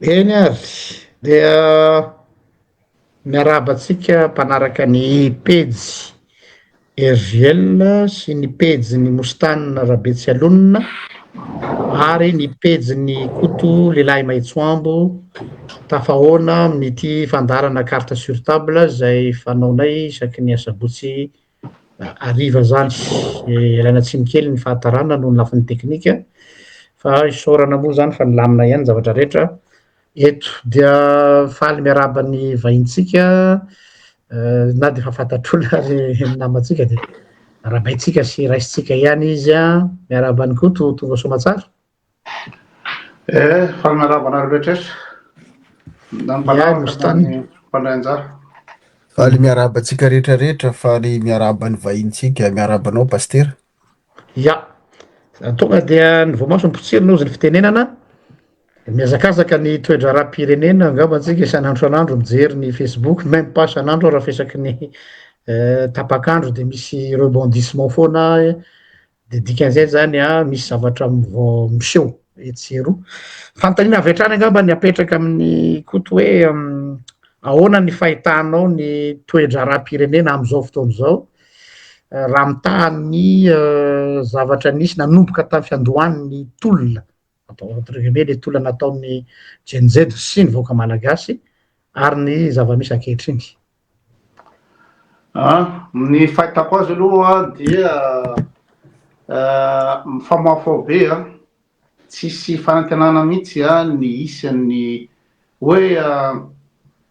Eny ary dia miarahaba antsika mpanaraka ny pejy RGL sy ny pejy ny Mostanina Rabetsialonina ary ny pejy ny Koto Lehilahy Maitsoambo tafahoana amin'ity fandarana carte sur table zay fanaonay isaky ny asabotsy hariva zany. Ialana tsiny kely ny fahatarana noho ny lafin'ny teknika fa isaorana moa zany fa nilamina ihany zavatra rehetra. Eto dia faly miarahaba ny vahintsika na de efa fantatr'olona ny namantsika de rabaintsika sy raisitsika ihany izy a miarahaba any Koto tonga soamantsara. Faly miarahaba anareo rehetrarehetra. Ya Mostanina. Mpanday anjara. Faly miarahaba antsika rehetrarehetra, faly miarahaba ny vahintsika, miarahaba anao Pasteur. Ya, tonga dia ny voamaso nipotsirina ozy ny fitenenana. Miazakazaka ny toetra ara-pirenena angamba antsika isan'andro mijery ny Facebook, même pas isan'andro raha fesaky ny tapak'andro de misy rebondissement foana de dikan'izay zany misy zavatra miseho etsero. Fanontaniana avy hatrany angamba ny apetraka amin'ny Koto hoe ahoana ny fahitanao ny toetra ara-pirenena am'izao fotoana izao raha mitaha ny zavatra nisy nanomboka tamin'ny fiandohan'ny tolona atao entre guillemets le tolona nataon'ny Gen Z sy ny vahoaka malagasy ary ny zava-misy ankehitriny. Ny fahitako azy aloha dia mifamafao be tsisy fanantenana mihitsy ny isan'ny hoe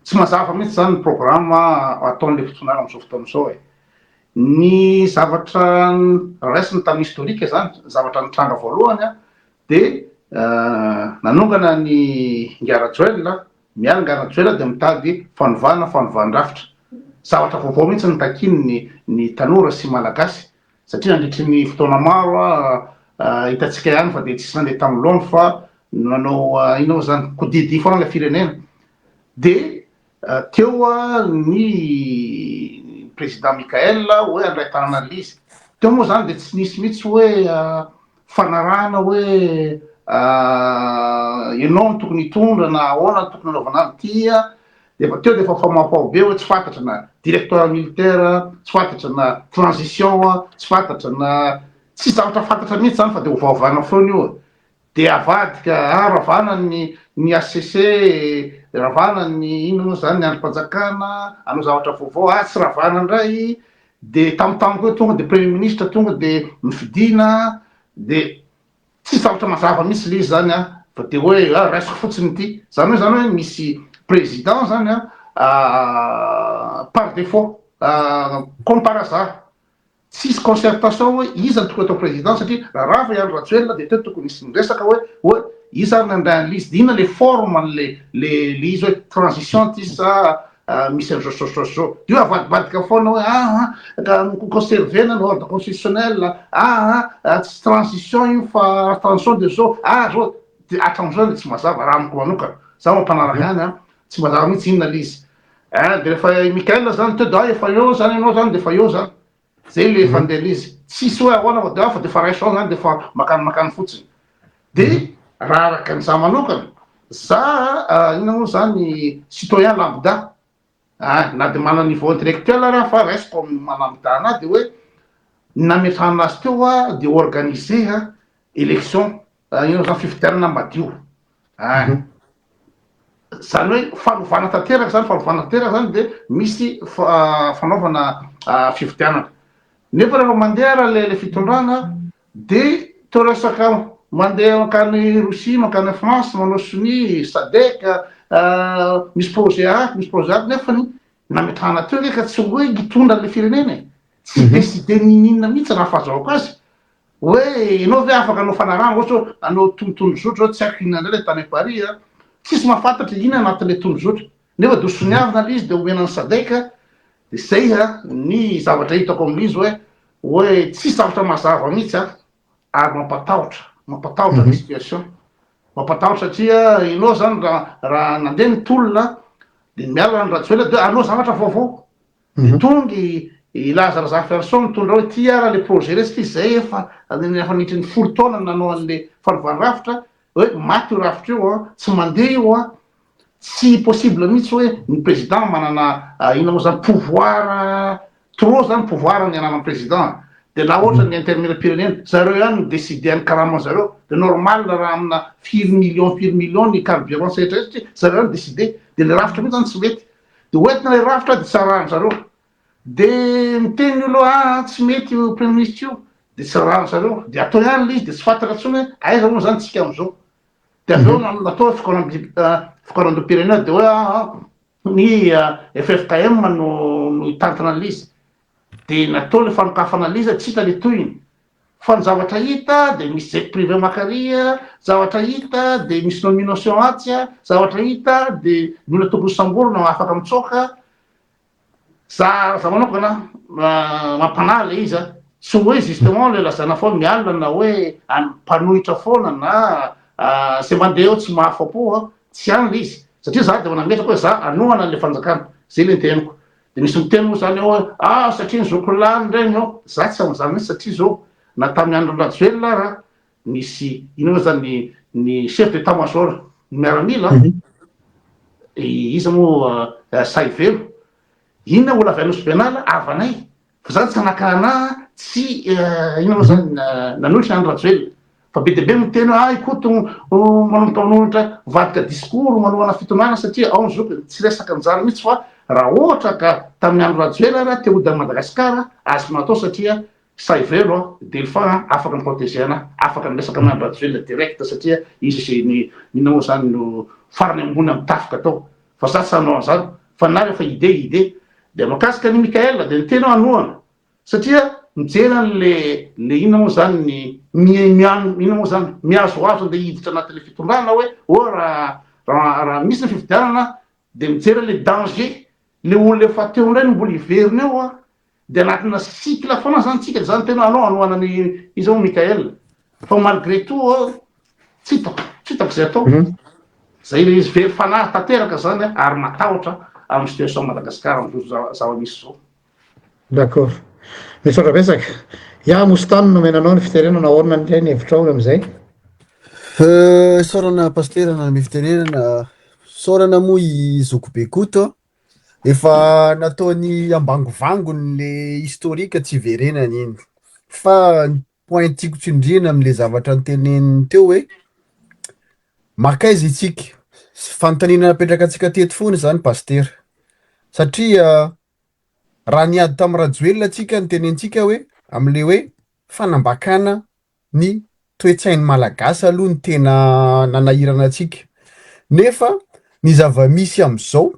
tsy mazava mihitsy zany ny programa ataon'le fitsonana am'izao fotoana izao e. Ny zavatra raisiny tamin'ny historika zany, zavatra nitranga voalohany de nanongana ny Ngarajoelina, miala Ngarajoelina de mitady fanovana-rafitra. Zavatra vaovao mihitsy ny takiny ny tanora sy malagasy satria nandritry ny fotoana maro hitantsika ihany fa de tsisy nandeha tamin'ny laony fa nanao inao zany kodidy foana le firenena. De teo ny président Mikael hoe andray tanana an'izy. Teo moa zany de tsy nisy mihitsy hoe fanarahana hoe ianao no tokony hitondra na ahoana no tokony anaovana an'ity de efa teo de efa famafao be hoe tsy fantatra na directeur militaire, tsy fantatra na transition, tsy fantatra na tsy zavatra fantatra mihitsy zany fa de hovaovana foana io. De avadika ravana ny ACC, ravana ny ino moa zany ny androm-panjakana, anao zavatra vaovao tsy ravana indray. De tamintamy koa tonga de premier ministre tonga de mifidina de tsy zavatra mazava mihitsy le izy zany fa de hoe raisiko fotsiny ity. Zany hoe misy président zany par défaut comme par hasard. Tsisy concertation hoe iza no tokony atao président satria raha fa Andry Rajoelina de teo tokony misy miresaka hoe iza ny andray an'izy de inona le forme le izy hoe transition ty sa misy an'izao. Io avadibadika foana hoe conservena ny ordre constitutionnel, tsy transition io fa transition de zao zao de hatram'izao de tsy mazava raha amiko manokana. Zaho mampanaraka any tsy mazava mihitsy inona le izy. De rehefa Mikael zany teo de efa eo zany ianao zany de efa eo zany. Zay le fandehana izy. Tsisy hoe ahoana fa de de fa raisao zany de fa makany fotsiny. De raha araka an'izaho manokana, za ina moa zany citoyen lambda. Na de mana niveau intellectuel raha fa raisiko amin'ny manamidana de hoe nametrahana azy teo de organiser élection ino zany fifidianana madio. Zany hoe fanovana tanteraka zany de misy fanaovana fifidianana. Nefa rehefa mandeha le fitondrana de toresaka mandeha makany Rosia, makany France, manao soni, SADC, misy projet nefa nametrahana teo reka tsy hoe hitondra le firenena tsy décider ninona mihitsy raha fahazahoako azy hoe ianao ve afaka anao fanarahana ohatra anao tondrozotro tsy haiko inona indray le tany Paris tsisy mahafantatra ina anatin'le tondrozotro nefa de soniavina le izy de omenany SADC de zay ny zavatra hitako amin'izy hoe tsisy zavatra mazava mihitsy ary mampatahotra ny situation, mampatahotra satria ianao zany raha nandeha ny tolona de miala ny Rajoelina de anao zavatra vaovao de tonga Lazare Zafiarisson mitondra hoe ty le projet resika zay efa nitry ny 10 taona nanao an'le fanovana rafitra hoe maty io rafitra io a tsy mandeha io a tsy possible mihitsy hoe ny président manana ina moa zany pouvoir trop zany pouvoir ny ananany président de la ohatra ny intermena-pirenena zareo ihany ny décider any karama zareo de normal raha amina firy million ny carburant sehetra satria zareo ihany décider de le rafitra mihitsy zany tsy mety de hoentina le rafitra de tsarany zareo de miteny olo tsy mety io premier ministre io de tsy rany zareo de atao ihany le izy de tsy fantatra ntsony hoe aiza moa zany tsika am'izao de aveo natao fikoranam-pirenena de hoe ny FFKM no itantana an'izy de natao le fanokafana an'izy tsy hita le toyiny fa ny zavatra hita de misy jet privé makaria zavatra hita de misy nomination atsy zavatra hita de ny olona tokony samborona afaka mitsoaka za manokana mampanahy le izy tsy hoe justement le lazana foana mialina na hoe mpanohitra foana na sy mandeha eo tsy mahafapo tsy any le izy satria za de manametraka hoe za anohana le fanjakana zay le nteniko de misy miteny moa zany hoe satria ny zokolany regny ao za tsy am'zany mihitsy satria zao na tamin'ny andro rajoelona raha misy ino moa zany ny chef d'état major miaramila izy moa Saivelo inona ola avy anosy penala avanay fa zany tsy anakana tsy ino moa zany nanohitra ny andro rajoelona fa be de be miteny ikoto manomtaonohitra vadika discours malohana fitonana satria ao ny zoky tsy resaka anjany mihitsy fa raha ohatra ka tamin'ny andro rajoelona raha te hodany Madagasikara azoko natao satria Saivelo Delphin afaka miprotégena afaka miresaka amin'ny andro rajoelona direct satria izy se ny ina moa zany no farany ambony amin'ny tafika atao fa za tsy hanao an'izany fa na rehefa ide de makasika ny Mikaela de niteny anohana satria mijery le ina moa zany ina moa zany miazoazo le hiditra anatin'le fitondrana hoe raha misy ny fifidianana de mijery le danger le olona efa teo indray no mbola iveriny eo de anatina cycle foana zany tsika de zany tena anao anohanany izy ao Mikaela fa malgré tout tsy hitako zay atao zay le izy very fanahy tanteraka zany ary matahotra amin'ny situation Madagasikara am'izao zava-misy zao. D'accord. Misaotra betsaka. Mostany nomenanao ny fiterenana ahoana ndray ny hevitrao am'izay? Saorana pasterana ny fiterenana saorana moa i Zokobe Koto efa nataony ambangovangony le historika tsy verenany iny fa point tiako tsindrina am'le zavatra nyteneniny teo hoe makaiza itsika fanontaniana napetraka antsika teto foana zany paster satria raha niady tamin'ny rajoelona atsika ny tenentsika hoe am'le hoe fanambakana ny toetsainy malagasy aloha ny tena nanahirana atsika nefa ny zava-misy am'izao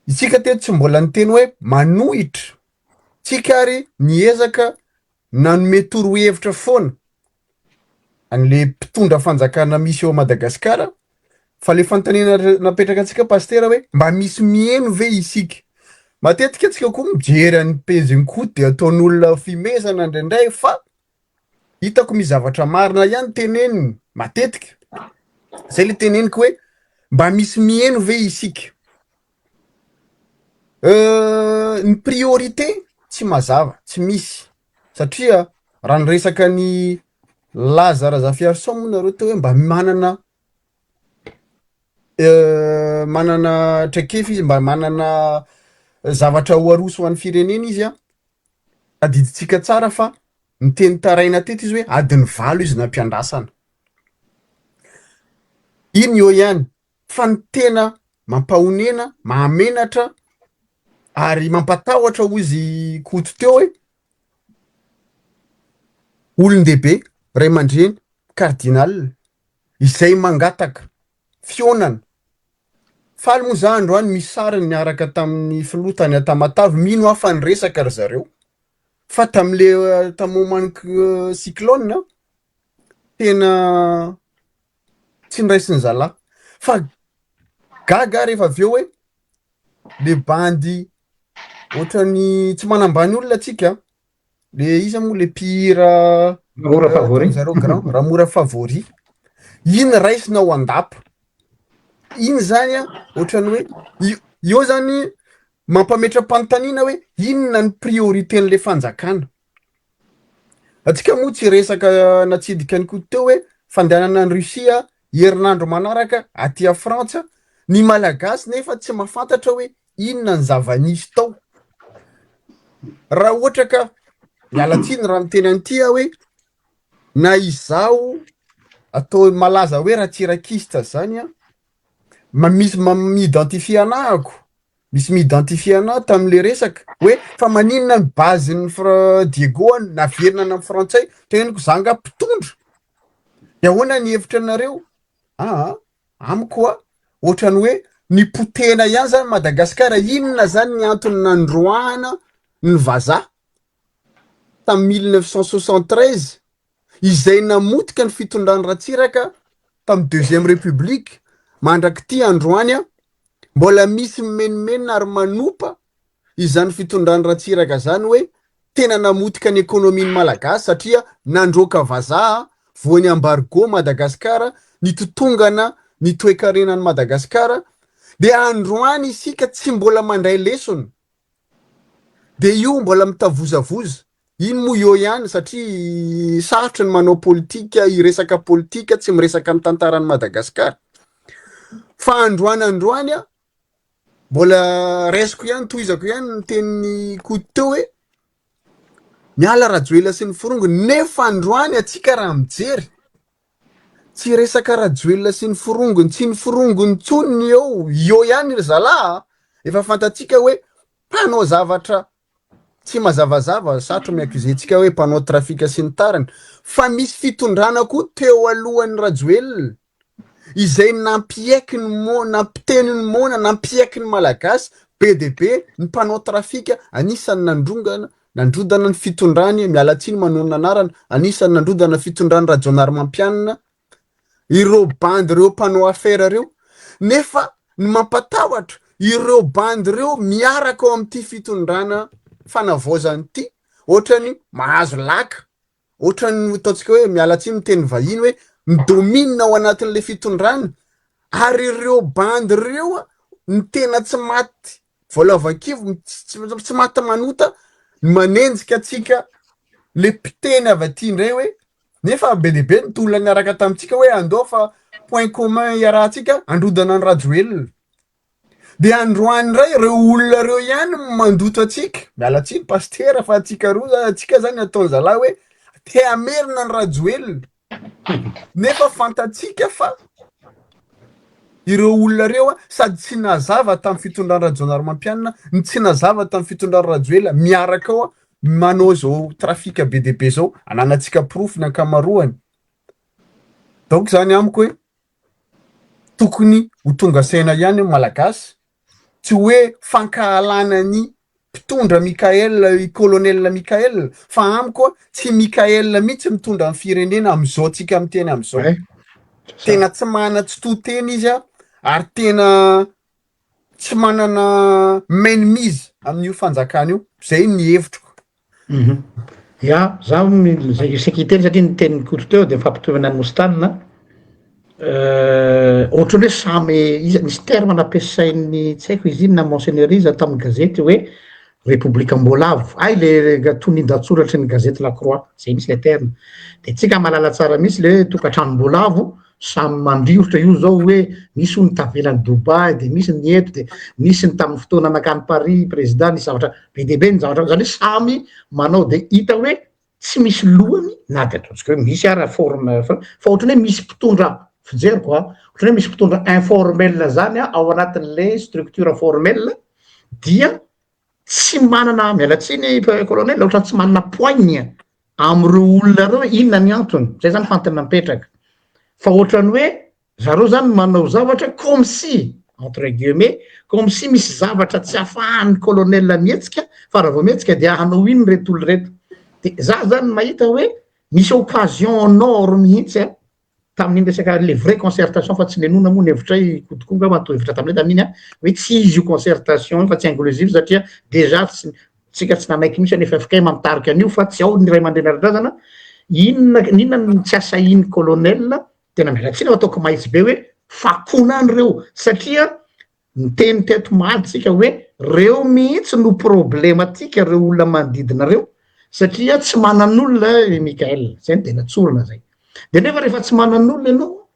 itsika teto tsy mbola niteny hoe manohitra tsika ary niezaka nanome torohevitra foana an'le mpitondra fanjakana misy eo Madagasikara fa le fanontaniana napetraka antsika pastera hoe mba misy mieno ve isika matetika antsika koa mijery any pejiny koa de ataon'olona fimezana indraindray fa hitako mizavatra marina ihany teneniny matetika zay le teneniko hoe mba misy mieno ve isika ny priorité tsy mazava tsy misy satria raha nyresaka ny Lazara Zafiarison moa nareo teo hoe mba manana traikefa izy mba manana zavatra ho aroso ho an'ny firenena izy adiditsika tsara fa miteny taraina teto izy hoe adiny 8 izy nampiandrasana iny eo ihany fa ny tena mampahonena mahamenatra ary mampatahotra hozy Koto teo hoe olon-dehibe ray aman-dreny kardinal izay mangataka fionana faly moa za andro any misy sariny niaraka tamin'ny filotany Tamatavy mino afa ny resaka ry zareo fa tam'le tamomaniko cyclone tena tsy niraisiny zalahy fa gaga rehefa aveo hoe le bandy ohatrany tsy manambany olona atsika le iza moa le mpihira Mora favori zareo grand Ramora Favori iny raisina ao an-dapa iny zany ohatrany hoe io zany mampametra-panontaniana hoe inona ny prioritén'le fanjakana atsika moa tsy resaka natsidika ny Koto teo hoe fandehanana ny Russia herinandro manaraka aty a Frantsa, ny malagasy nefa tsy mahafantatra hoe inona ny zava-nisy tao. Raha ohatra ka mialatsiny raha miteny an'ity hoe na izao atao malaza hoe ratirakista zany a, misy mi-identifie anahako, misy mi-identifie anahy tam'le resaka hoe fa maninona ny bazin'ny Diego naverina any amin'ny frantsay teneniko zanga mpitondra. Ahoana ny hevitra anareo? Amiko ohatrany hoe ny potena ihany zany Madagasikara, inona zany ny antony nandroana ny vazaha tamin'ny 1973 izay namotika ny fitondrany Ratsiraka tamin'ny deuxième république mandrak'ity androany a, mbola misy menomenona ary manopa izany fitondrany Ratsiraka zany hoe tena namotika ny ekonomin'ny malagasy satria nandroaka vazaha voany embargo Madagasikara, nitotongana ny toe-karenan'ny Madagasikara, de androany isika tsy mbola mandray lesony. De io mbola mitavozavoza. Ino moa io ihany satria sarotra ny manao politika, iresaka politika tsy miresaka amin'ny tantaran'ny Madagasikara. Fa androany mbola resiko ihany, toizako ihany ny tenin'ny Koto hoe miala Rajoelina sy ny Forongony, nefa androany atsika raha mijery tsy resaka Rajoelina sy ny Forongony, tsy ny Forongony tsony io ihany ry zalaha, efa fantatsika hoe mpanao zavatra tsy mazavazava, sarotra miakuzentsika hoe mpanao trafika sy ny tariny, fa misy fitondrana koa teo alohan'ny Rajoelina izay nampieky nampiteny ny mona, nampieky ny malagasy, BDP ny mpanao trafika, anisany nandrodana ny fitondrany, mialatsiny manonona anarana, anisany nandrodana fitondrany Rajonary Mampianina, ireo bandy reo mpanao affaire reo, nefa ny mampatahotra ireo bandy reo miaraka ao amin'ity fitondrana fanavaozany ity, ohatrany mahazo laka, ohatrany ataontsika hoe mialatsiny miteny vahiny hoe midomina ao anatin'le fitondrana, ary ireo bandy reo ny tena tsy maty voalavakivo, tsy maty manota, manenjika atsika le mpiteny avy aty indray hoe nefa be deaibe ny tolona niaraka tamintsika hoe andao fa point commun iarahantsika androdana ny Rajoelina. De androany ray reo olona reo ihany mandoto atsika, mialatsiny pastera fa atsika zany ataony zalahy hoe te amerina ny Rajoelina. Nefa fantatsika fa ireo olona reo sady tsy nazava tamin'ny fitondrany Rajonary Mampianina, ny tsy nazava tamin'ny fitondrany Rajoelina, miaraka ao manao zao trafika be deaibe zao, ananatsika proof ny ankamaroany. Donc zany amiko hoe tokony ho tonga saina ihany malagasy, tsy hoe fankahalana ny mpitondra Mikael, colonel Mikael, fa amiko tsy Mikael mihitsy mitondra ny firenena am'izao tsika miteny am'izao. Tena tsy manana tsy toteny izy ary tena tsy manana mainmise amin'io fanjakana io. Zay ny hevitriko. Ya, zaho sekiteny satria ny tenin'ny Koto teo de mifampitovana ny Mostanina. Ohatrany hoe samy misy terme nampiasain'ny tsy haiko izy inona monseigneur izy tamin'ny gazety hoe République Mbolavo. Le tonin-datsoratra ny gazety La Croix, zay misy le terme. De tsika malala tsara misy le tokantrano Mbolavo, samy mandrivotra io zao hoe misy ony tavelany Dubai, de misy ny eto, de misy ny tamin'ny fotoana nakany Paris président ny zavatra be deaibe ny zavatra zany hoe samy manao, de hita hoe tsy misy lohany na de ataontsika hoe misy ara forme fa ohatrany hoe misy mpitondra fijeriko ohatrany hoe misy mpitondra informel zany ao anatin'le structure formelle, dia tsy manana mialatsiny colonel, ohatra tsy manana poigne am'ireo olona reo inona ny antony, zay zany fantany napetraka. Fa ohatrany hoe zareo zany manao zavatra comme si entre guillemets comme si misy zavatra tsy afahan'ny colonel mihetsika, fa raha vao mihetsika de hanao ino reto olo reto. De za zany mahita hoe misy occasion en or mihitsy tamin'ny resaka le vrai concertation, fa tsy nenona moa ny hevitray Kotokonga matoa hevitra taminay tamin'iny hoe tsy izy io concertation fa tsy inclusive satria déjà tsika tsy nanaiky mihitsy nefa afaka mamitarika an'io fa tsy ao ny ray aman-dren'aradrazana inona ny tsy asahiny colonel. Tena mialatsiny ataoko mahitsy be hoe fakonany reo satria miteny teto malitsika hoe reo mihitsy no problematika reo olona manodidina reo satria tsy manan'olona Mikael, zay ny tena tsorona zay. De nefa rehefa tsy manan'olona ianao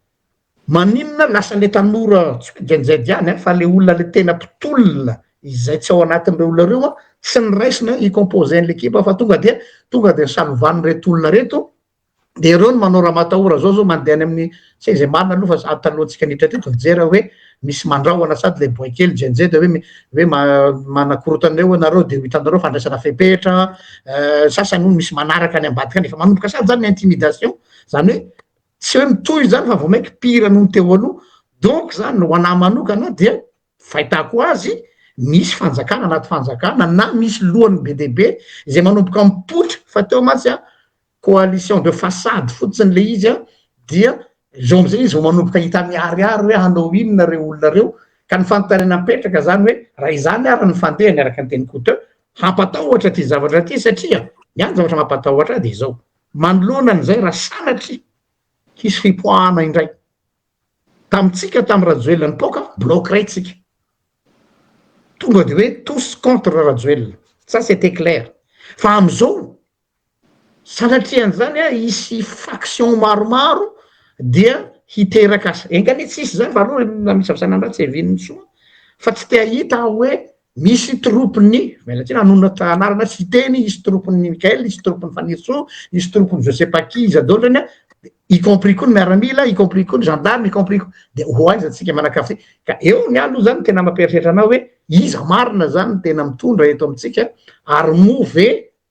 maninona lasa le tanora jenjediany fa le olona le tena mpitolona izay tsy ao anatin'ireo olona reo tsy ny raisina icomposé n'lekipa fa tonga de salovan'ny reto olona reto de reo no manao raha matahora zao mandeha any amin'ny tsy izay marina aloha fa talohantsika nitra teto fijery hoe misy mandrahona sady le boy kely jenjedy hoe manakorotana nareo de hitanareo fandraisana fepetra sasany hono misy manaraka any ambadika nefa manomboka sady zany intimidation zany hoe tsy hoe mitohy zany fa vao maiky pire noho teo aloha donc zany ho anahy manokana dia fahitako azy misy fanjakana anaty fanjakana na misy lohany be deaibe izay manomboka mipotra fa teo matsy coalition de façade fotsiny le izy dia zao amizay izy vao manomboka hita miariary hoe hanao inona reo olona reo ka ny fanontaniana mipetraka zany hoe raha izany ary ny fandeha niaraka ny teniko teo hampatahotra ty zavatra ty satria miany zavatra mampatahotra de zao manoloana zay raha sanatry hisy fipoahana indray tamitsika tamy Rajoelina nipoka bloc ray tsika tonga de hoe tous contre Rajoelina ça c'était clair fa amizao sanatrian'zany hisy faction maromaro dia hiteraka engany tsisy zany fa aloha misy avsanandra tsy hevininy soa fa tsy te ahita hoe misy tropiny melatsina anonata anarana tsy teny isy tropiny Mikael isy tropiny Fanirso isy tropiny je sais pas qui izy adolany y compris koa ny miaramila y compris koa ny gendarme y compris koa de ho aiza atsika manakafy ka eo ny aloha zany tena mampieritreritra anao hoe iza marina zany tena mitondra eto amitsika ary move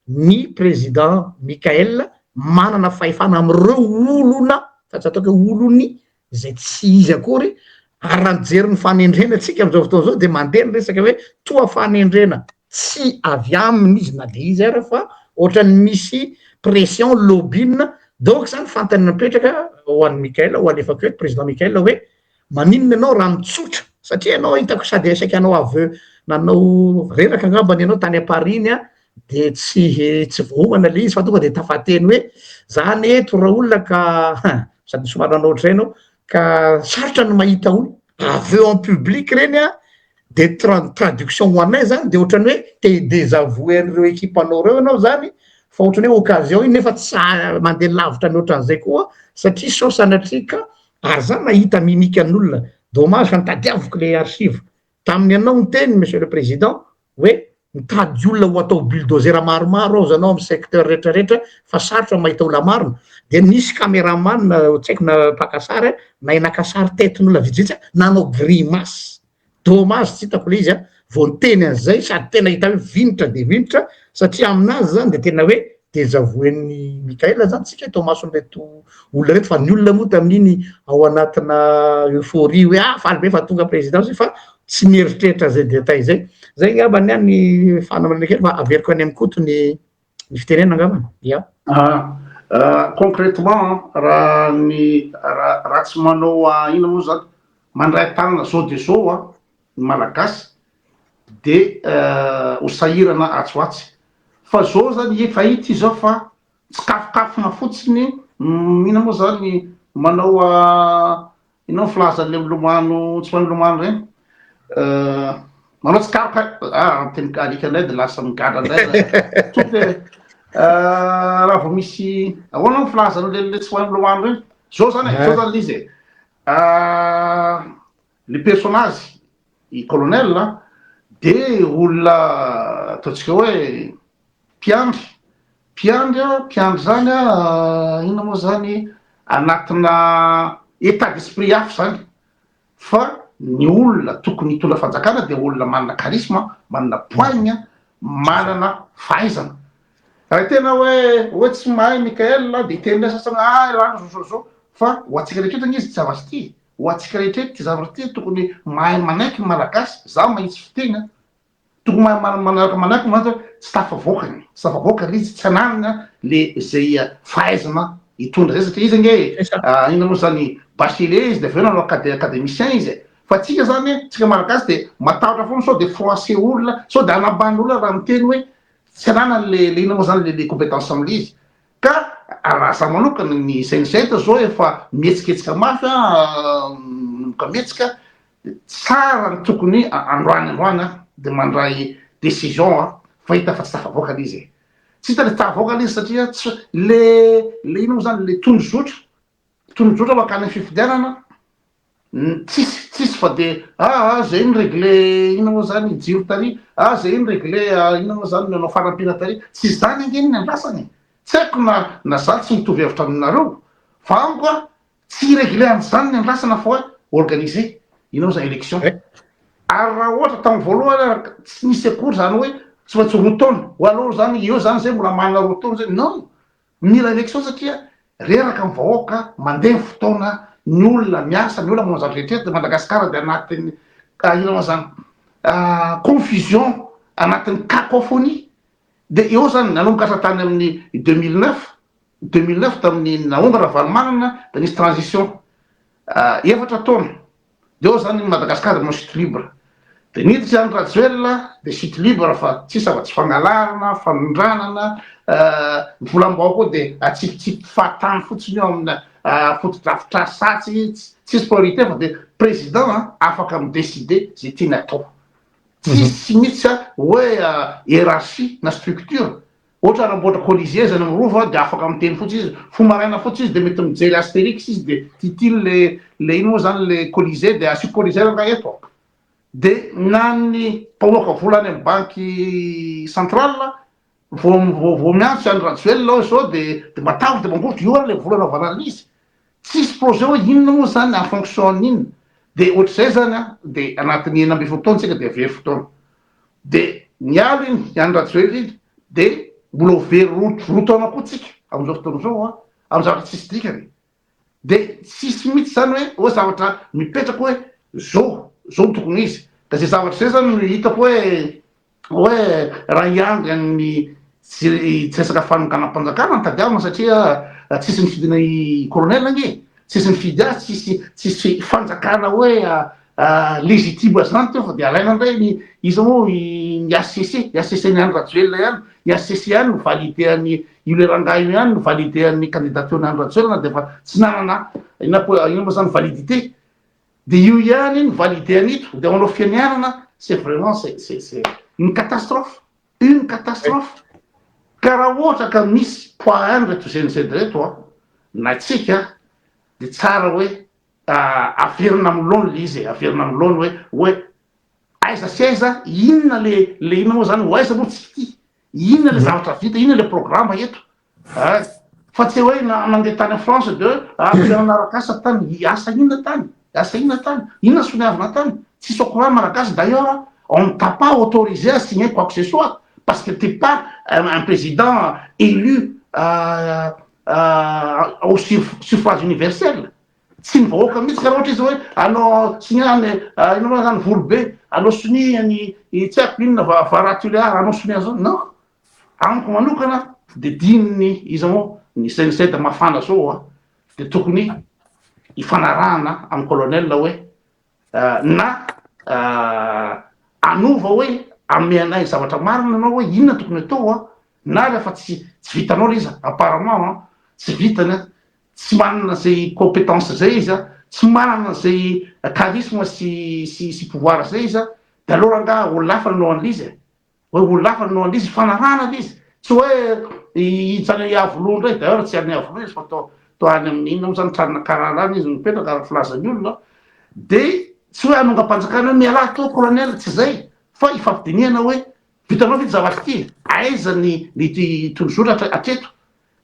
ny président Mikael manana fahefana am'ireo olona fa tsy ataoko hoe olony zay tsy izy akory ary raha mijery ny fanendrena atsika am'izao fotoana zao de mandeha ny resaka hoe toa fanendrena tsy avy aminy izy na de izy ara fa ohatrany misy pression lobbyne donc zany fantany napetraka ho an'ny Mikael ho alefako eto président Mikael hoe maninona ianao raha mitsotra satria ianao hitako sady esaky anao aveu nanao reraka angambany ianao tany Paris de tsy vohomana le izy fa tonga de tafateny hoe zany eto raha olona ka sady somary nanao ohatr'izay ianao ka sarotra ny mahita olo aveu en public reny de traduction ho anay zany de ohatrany hoe te désavouer an'ireo équipanao reo ianao zany fa ohatrany hoe occasion iny nefa tsy mandeha lavitra ny ohatran'izay koa satria sao sanatrika ary zany nahita miniky an'olona dommage fa nitadiavoko le archive taminy anao ny teny monsieur le président hoe mitady olona ho atao bulldozer maromaro ao zanao amy secteur rehetrarehetra fa sarotra mahita olona marina de nisy caméraman tsy haiko na pakasary na inakasary tetin'olona vitsivitsy nanao grimace dommage tsy hitako le izy vao niteny an'izay sady tena hita hoe vinitra de vinitra satria aminazy zany de tena hoe désavouen'ny Mikael zany tsika to mason'reto olona reto fa ny olona moa tamin'iny ao anatina euphorie hoe faly be fa tonga présidence fa tsy mieritreritra zay détail zay ngamba ny fanamana kely fa averiko any amikoto ny fitenena ngamba ya concrètement raha tsy manao ina moa zany mandray tanana zao de zao ny malagasy de ho sahirana atsoatsy fa zao zany efa hita izao fa tsy kafokafona fotsiny ina moa zany manao inao filazan'le milomano tsy manilomano reny manao tsy karoka teny alikanay de lasa migadra anday raha vao misy ahoana filazan'le tsy manilomano reny zao zany izy le personnage i colonel de olona ataotsika hoe mpiandry zany ina moa zany anatina état d'esprit hafa zany fa ny olona tokony hitondra fanjakana de olona manana charisme manana poigne manana fahaizana raha tena hoe tsy mahay Mikael de tena sasana rano zao fa ho atsika rehetrretra izy tsy zavatra ty ho atsika rehetrretra ty zavatra ty tokony mahay manaiky malagasy za mahitsy fitena tokony manaraka manaiky manatao tsy tafavoakany izy tsy ananana le zay fahaizana hitondra zay satria izy nge ina moa zany bachelier izy de aveo nanao académicien izy fa tsika zany tsika malagasy de matahotra foana sao de froissé olona sao de anambany olona raha miteny hoe tsy ananany le ina moa zany le compétence am'le izy ka raha za manokana ny sainsaita zao efa mihetsiketsika mafy ka mihetsika tsara ny tokony androany de mandray décision fa hita fa tsy tafavoakany izy tsy hita le tafavoakany izy satria le ina moa zany le tondrozotra makany fifilianana tsisy fa de zay ny réglé ina moa zany jiro tary zay ny réglé ina moa zany nanao fanampina tary tsy zany angeny ny andrasany tsy haiko na za tsy mitovy hevitra aminareo fa amiko a tsy réglé an'izany ny andrasana fa hoe organisé ina moa zany élection ary raha ohatra tamin'ny voalohany tsy nisy akory zany hoe tsy maintsy roa taona ho aloha zany eo zany zay mbola manana roa taona zay non mila élection satria reraka amin'ny vahoaka mandeha fotoana ny olona miasa ny olona manao retraite de Madagasikara de anatin'ny ina moa zany confusion anatin'ny cacophonie de eo zany nanomboka hatratany amin'ny 2009 tamin'ny naonga Ravalomanana de nisy transition efatra taona de eo zany Madagasikara manao chute libre de niditsy any Rajoelina de chute libre fa tsisy afa-tsy fangalarana fanondranana volam-bao koa de atsipitsipi fahatany fotsiny eo amina fotodrafitra satsy tsisy priorité fa de président afaka midécider zay tiany atao tsisy mihitsy hoe hiérarchie na structure ohatra anamboatra colisée zany amin'ny rova de afaka miteny fotsy izy fomaraina fotsy izy de mety mijery astérix izy de titily le ino moa zany le colisée de asio colisée nga eto de nany mpamoaka vola any amin'ny banky centrale vo miantso any Rajoelina zao de matavy de mangovotra io le vola anaovanana izy tsisy projet hoe inona moa zany en fonction n'inona de ohatr'izay zany de anatin'ny enina ambin'ny folo taona tsika de very fotoana de nialo iny any Rajoelina iny de mbola very roa taona koa tsika am'izao fotoana zao amy zavatra tsisy dikany de tsisy mihitsy zany hoe zavatra mipetraka hoe zao tokony izy da zay zavatra zay zany hitako hoe raha iangy amin'ny tsy resaka fanonganam-panjakana ny tadiavina satria tsisy nifidina i colonel ange tsisy nifidy azy tsisy fanjakana hoe légitime zany teo fa de alaina ndray izy moa ny ACC ny any Rajoelina ihany ny ACC ihany no validé any io le rangahy io ihany no validé any candidature any Rajoelina de fa tsy nanana ina moa zany validité de io ihany no validé anito de manao fianianana c'est vraiment c'est une catastrophe ka raha ohatra ka misy poids any reto GNZ reto na tsika de tsara hoe averina am'lony le izy averina am'lony hoe aiza sy aiza inona le ina moa zany ho aiza moa tsy ty inona le zavatra vita inona le programme eto fa tsy hoe mandeha tany en France de malagasy tany asa inona tany inona soniavina tany tsisy au courant malagasy d'ailleurs on ne t'a pas autorisé à signer quoi que ce soit parce que t'es pas un président élu au suffrage universel tsy mivahoaka mihitsy karaha ohatra izy hoe anao siniany ino moa zany volobe anao soniany tsy haiko inona varatuliara anao sonia zao non amiko manokana de dininy izy moa ny CNC mafana zao de tokony ifanarahana amin'ny colonel hoe na anova hoe amenay zavatra marina anao hoe inona tokony atao na rehefa tsy vitanao le izy apparemment tsy vitany tsy manana zay compétence zay izy tsy manana zay charisme sy pouvoir zay izy de alors anga olo lafa nanao an'izy hoe olo lafa nanao an'izy fanarahana l'izy tsy hoe itsany avoloa ndray d'ailleurs tsy any avoloa izy fa to any amin'ny inona moa zany tranona karana izy mipetraka ary filazany olona de tsy hoe anonga-panjakana hoe miala to colonel tsy zay fa ifampidiniana hoe vitanao vita zavatra ty aiza ny tondrozotra atreto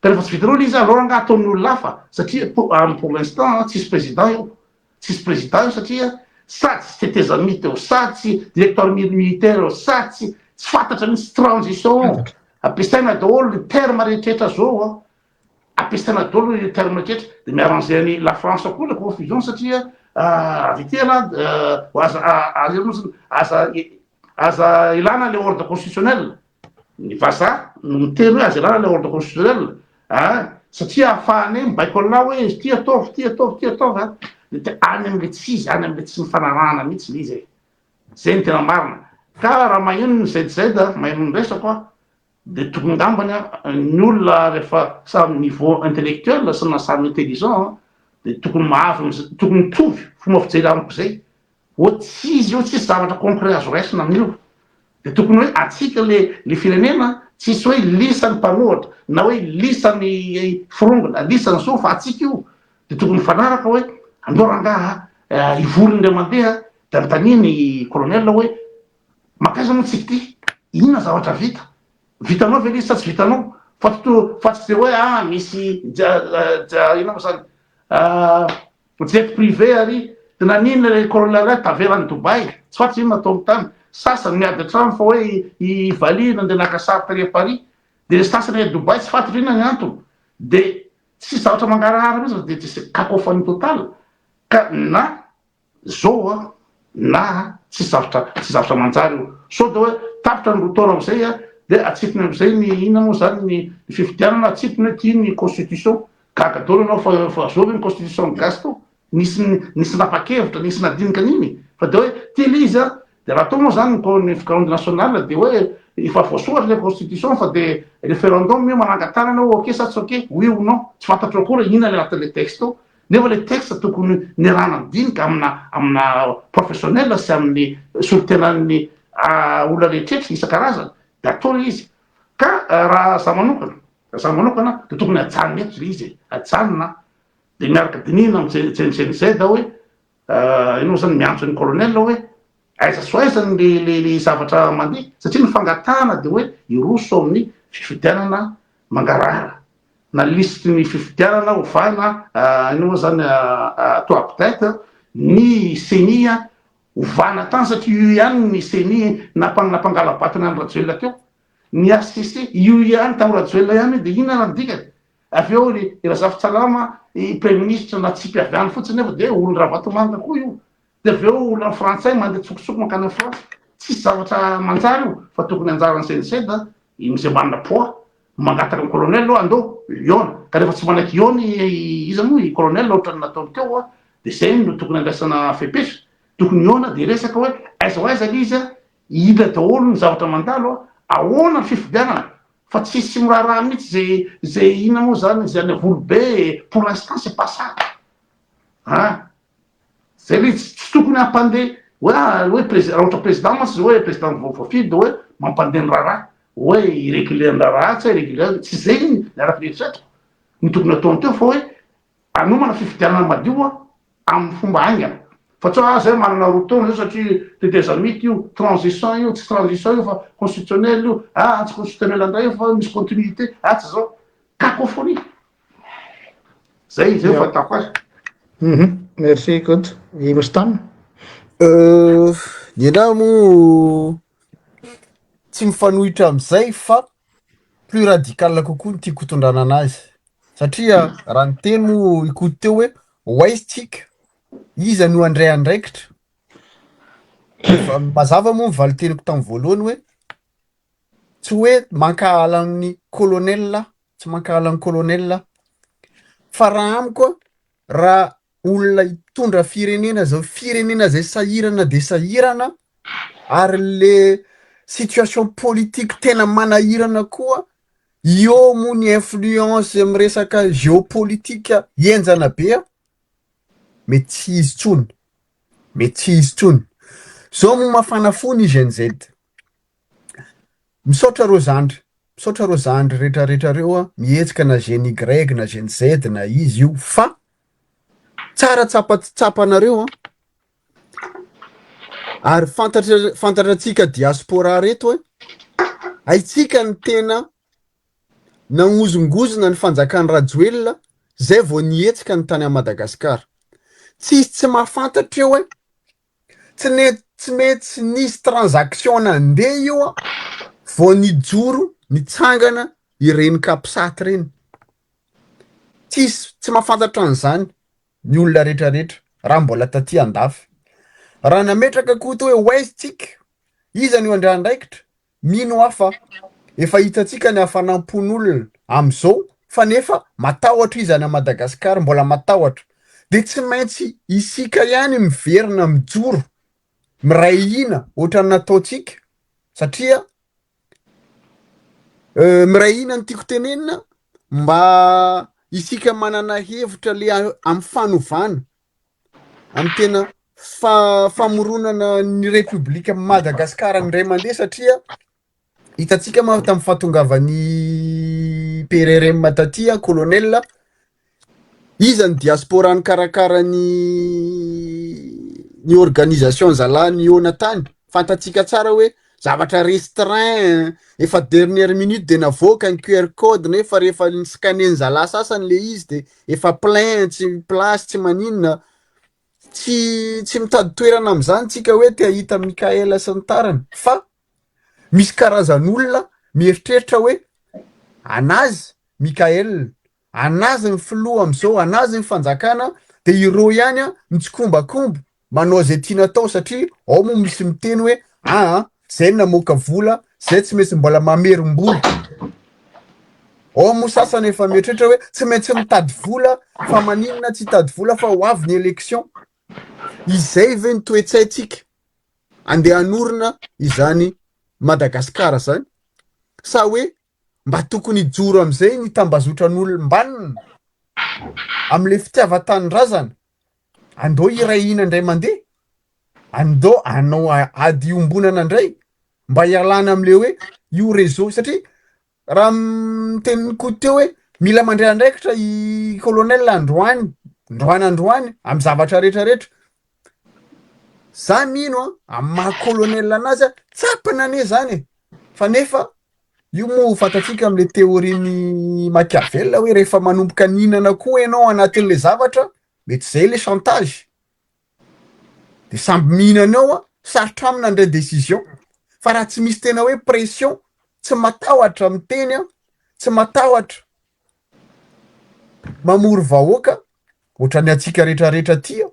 ka rehefa tsy vitanao le izy alors anga ataon'ny olo lafa satria pour l'instant tsisy président io satria sady tsy tetezamity eo sady tsy directeur militaire eo sady tsy fantatra misy transition ampiasaina daholo le terme rehetrrehetra zao ampiasaina daholo le terme rehetrrehetra de miarrange any la France koa le confusion satria avitela aza ilana le ordre constitutionnel ny vazaha no miteny hoe aza ilana le ordre constitutionnel satria ahafahany mibaiko anao hoe ty ataovy de any am'le tsy mifanarahana mihitsy le izy zay ny tena marina ka raha mahino ny ZZ mahino ny resako de tokony ngambany ny olona rehefa samy niveau intellectuel sy na samy intelligent de tokony tokony mitovy fomba fijery amiko zay tsy izy io tsisy zavatra concret azo raisina amin'io de tokony hoe atsika le firenena tsisy hoe lisany mpanohatra na hoe lisany firongona lisany so fa atsika io de tokony mifanaraka hoe andao rangaha ivorony ray mandeha da nytania ny colonel hoe makaiza moa tsika ty inona zavatra vitanao ve izy sa tsy vitanao fa tsy de hoe misy ina mo zany jet privé ary de nanina le colonel ray taverany Dubai tsy fatry ino natao amin'ny tany sasany miady atrano fa hoe ivalina nde naka sary tary à Paris de le sasany e Dubai tsy fatry inona ny antony de tsy zavatra mangarahara mihitsy de tsy cacophonie totale ka na zao na tsy zavatra manjary io so de hoe tapitra ny rotora am'izay de atsipiny am'izay ny ina moa zany ny fifidianana atsipiny hoe ty ny constitution gagadolo anao fa zao ny constitution gasy to nisy napa-kevitra nisy nadinika an'iny fa de hoe ty le izy de raha atao moa zany ny fikarondry national de hoe efa voasoratra le constitution fa de référendum io manangatara anao ok sa tsy ok oui ou non tsy fantatro akory ina le anatin'le texte to nefa le texte tokony nirana dinika amina professionnel sy amin'ny solotenan'ny olona rehetretra isan-karazany de atao le izy ka raha za manokana de tokony ajanona eto le izy ajanona de miaraka dinina am'jenizay da hoe ino zany miantso ny colonel hoe aiza so aizany le zavatra mandeha satria ny fangatahana de hoe iroso amin'ny fifidianana mangarahara na listy ny fifidianana ovana ino moa zany to update ny CENI ovana tany satria io ihany ny CENI napangala-batana ny Rajoelina teo ny RCC io ihany tamy Rajoelina ihany de ina nandikany avy eo ny Razafintsalama i premier ministre na tsy mpiaviany fotsiny nefa de olo Ravatomanga koa io de avy eo olona frantsay mandeha tsokotsoky mankany France tsisy zavatra manjary io fa tokony anjarany CNC da izay manana poids mangataka ny colonel andao iona ka rehefa tsy manaky iona izy moa i colonel ohatrany nataony teo de zay no tokony andraisana fepetra tokony iona de resaka hoe aiza le izy ila daholo ny zavatra mandalo ahoana ny fifidianana fa tsisy miraharaha mihitsy zay ina moa zany zay any volobe pour l'instant c'est pas ça zay le tsy tokony hampandeha raha ohatra président mantsy hoe président voafidy de hoe mampandeha ny raharaha hoe irrégulier ny raharaha tsy irrégulier tsy zay ny araky lehitratra ny tokony ataony teo fa hoe anomana fifidianana madio amin'ny fomba aingana fa tsy zay manana rotoana zao satria teteza mity io transition io tsy transition io fa constitutionnel io tsy constitutionnel andray io fa misy continuité tsy zao cacophonie zay fatako azy merci Koto i Mostana ny anahy mo tsy mifanohitra am'izay fa plus radical kokoa ny tiako hitondrana anazy satria raha ny teny mo ikoto teo hoe oaizitsika iza no andray andraikitra mazava moa mivaly teniko tamin'ny voalohany hoe tsy hoe mankahala amin'ny colonel tsy mankahala amin'ny colonel fa raha amiko raha olona hitondra firenena zay sahirana de sahirana ary le situation politique tena manahirana koa io mo ny influence amin'ny resaka géopolitika enjana be mety tsy izy tsony zao mo mafana fony izy NZ misaotra ro zandry rehetrarehetra reo mihetsika na geny Y na geny Z na izy io fa tsara tsapanareo ary fantatratsika diaspora reto hoe aitsika ny tena nagnozongozona ny fanjakan'ny Rajoelina zay vao nihetsika ny tany a Madagasikara tsy mahafantatra hoe tsy mety nisy transaction nandeha io vao nijoro nitsangana ireny kapisaty reny tsy mahafantatra an'izany ny olona rehetrarehetra raha mbola taty andafy raha nametraka koto hoe oaizitsika iza ny andray andraikitra mino hafa efa hitatsika ny hafanampon'olona am'izao fa nefa matahotra izy any Madagasikara mbola matahotra de tsy maintsy isika ihany miverina mijoro miray hina ohatra ny nataotsika satria miray hina ny tiako tenenina mba isika manana hevitra le amin'ny fanovana amin'ny tena famoronana ny Repoblika Madagasikara ny ray mandeha satria hitatsika ma tamin'ny fahatongavan'ny PRRM taty colonel Iza ny diaspora ny karakara ny organisation zalahy eo tany fantatsika tsara hoe zavatra restreint efa dernière minute de navoaka ny QR code nefa rehefa ny scanner zalahy sasany le izy de efa plein tsy place tsy maninona tsy mitady toerana am'izany tsika hoe te ahita Mikaela sy ny tariny fa misy karazan'olona mieritreritra hoe anazy Mikaela anazy ny filoha am'izao anazy ny fanjakana de ireo ihany a mitsikombakomba manao zay tiana tao satria ao moa misy miteny hoe zay namoaka vola zay tsy maintsy mbola mamerim-bola ao moa sasany efa mieritreritra hoe tsy maintsy mitady vola fa maninona tsy hitady vola fa ho avy ny élection izay ve ny toetsaitsika andeha hanorina izany Madagasikara zany sa hoe mba tokony hijoro am'izay ny tambazotran'olom-banina am'le fitiavan-tanindrazana andao irahina indray mandeha andao anao ady iombonana indray mba hialana am'le hoe io réseau satria raha miteniny koa teo hoe mila mandray andraikitra i colonel androany amy zavatra rehetrarehetra za mino amy maha colonel anazy tsapana ane zany fa nefa io moa fantatsika am'le théorieny Machiavel hoe rehefa manomboka ninana koa ianao anatin'le zavatra mety zay le chantage de samby mihinanao sarotra amina ndray décision fa raha tsy misy tena hoe pression tsy matahotra miteny tsy matahotra mamory vahoaka ohatrany atsika rehetrarehetra tia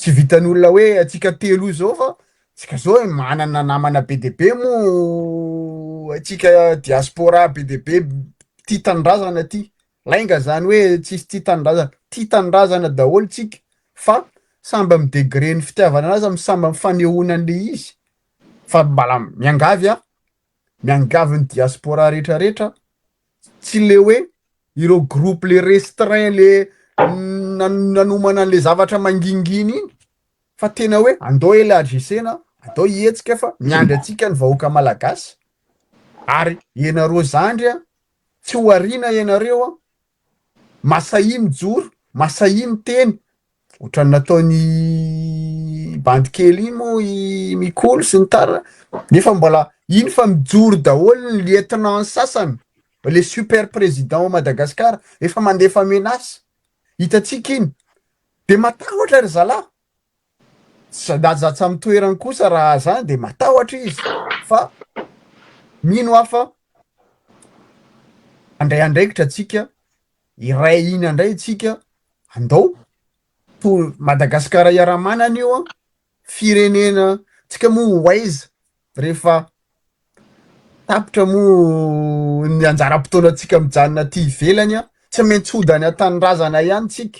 tsy vitan'olona hoe atsika telo zao fa tsika zao manana namana be de be mo atsika diaspora be de be tia tanindrazana ty lainga zany hoe tsisy tia tanindrazana daholo tsika fa samby amy degré ny fitiavana anazy amy samby amy fanehoanan'le izy fa mbala miangavy miangavy ny diaspora rehetrarehetra tsy le hoe ireo groupe le restreint le nanomana an'le zavatra manginginy iny fa tena hoe andao elargisena andao hihetsika fa miandry atsika ny vahoaka malagasy ary ianareo zandry tsy ho ariana ianareo masahia mijoro masahia miteny ohatrany nataony bandikely iny moa i Mikolo sy ny tarina nefa mbola iny fa mijoro daholo ny lieutenant sasany le super président Madagasikara efa mandefa menasy hitatsika iny de matahotra ry zalahy za tsy amy toerany kosa raha zany de matahotra izy fa mino afa andray andraikitra atsika iray iny andray tsika andao Madagasikara iaramanana io firenena tsika moa waiza rehefa tapitra moa ny anjara-potoana tsika mijanona ty ivelany tsy maintsy hody any an-tanindrazana ihany tsika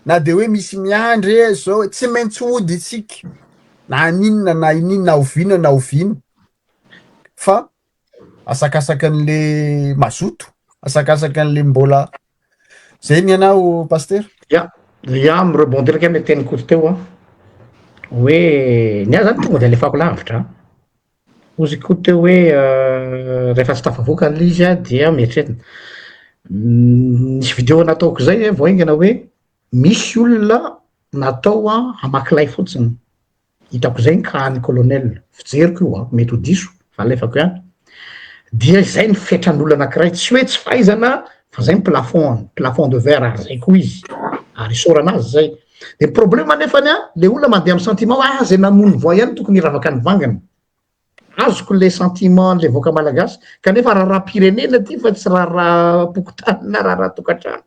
na de hoe misy miandry zao tsy maintsy hody tsika na ninona na inina na oviana fa asakasaka an'le mazoto asakasaka an'le mbola zay ny anao pasteur ya mirebondiraka ame teny koty teo hoe nia zany tonga de alefako lavitra ozy koty teo hoe rehefa tsy tafavoaka an'le izy dia mieritrerina nisy vidéo nataoko zay voaingana hoe misy olona natao hamakilay fotsiny hitako zay ny kahany colonel fijeriko io mety ho diso fa alefako ihany dia zay ny fetran'olona anankiray tsy hoe tsy fahaizana fa zay ny plafond de verre ary zay koa izy ary isoranazy zay de problème nefany le olona mandeha amy sentiment zay namony voa ihany tokony iravaka ny vangana azoko le sentiment le voaka malagasy kanefa raha-pirenena ty fa tsy raha pokotany na raha tokatrano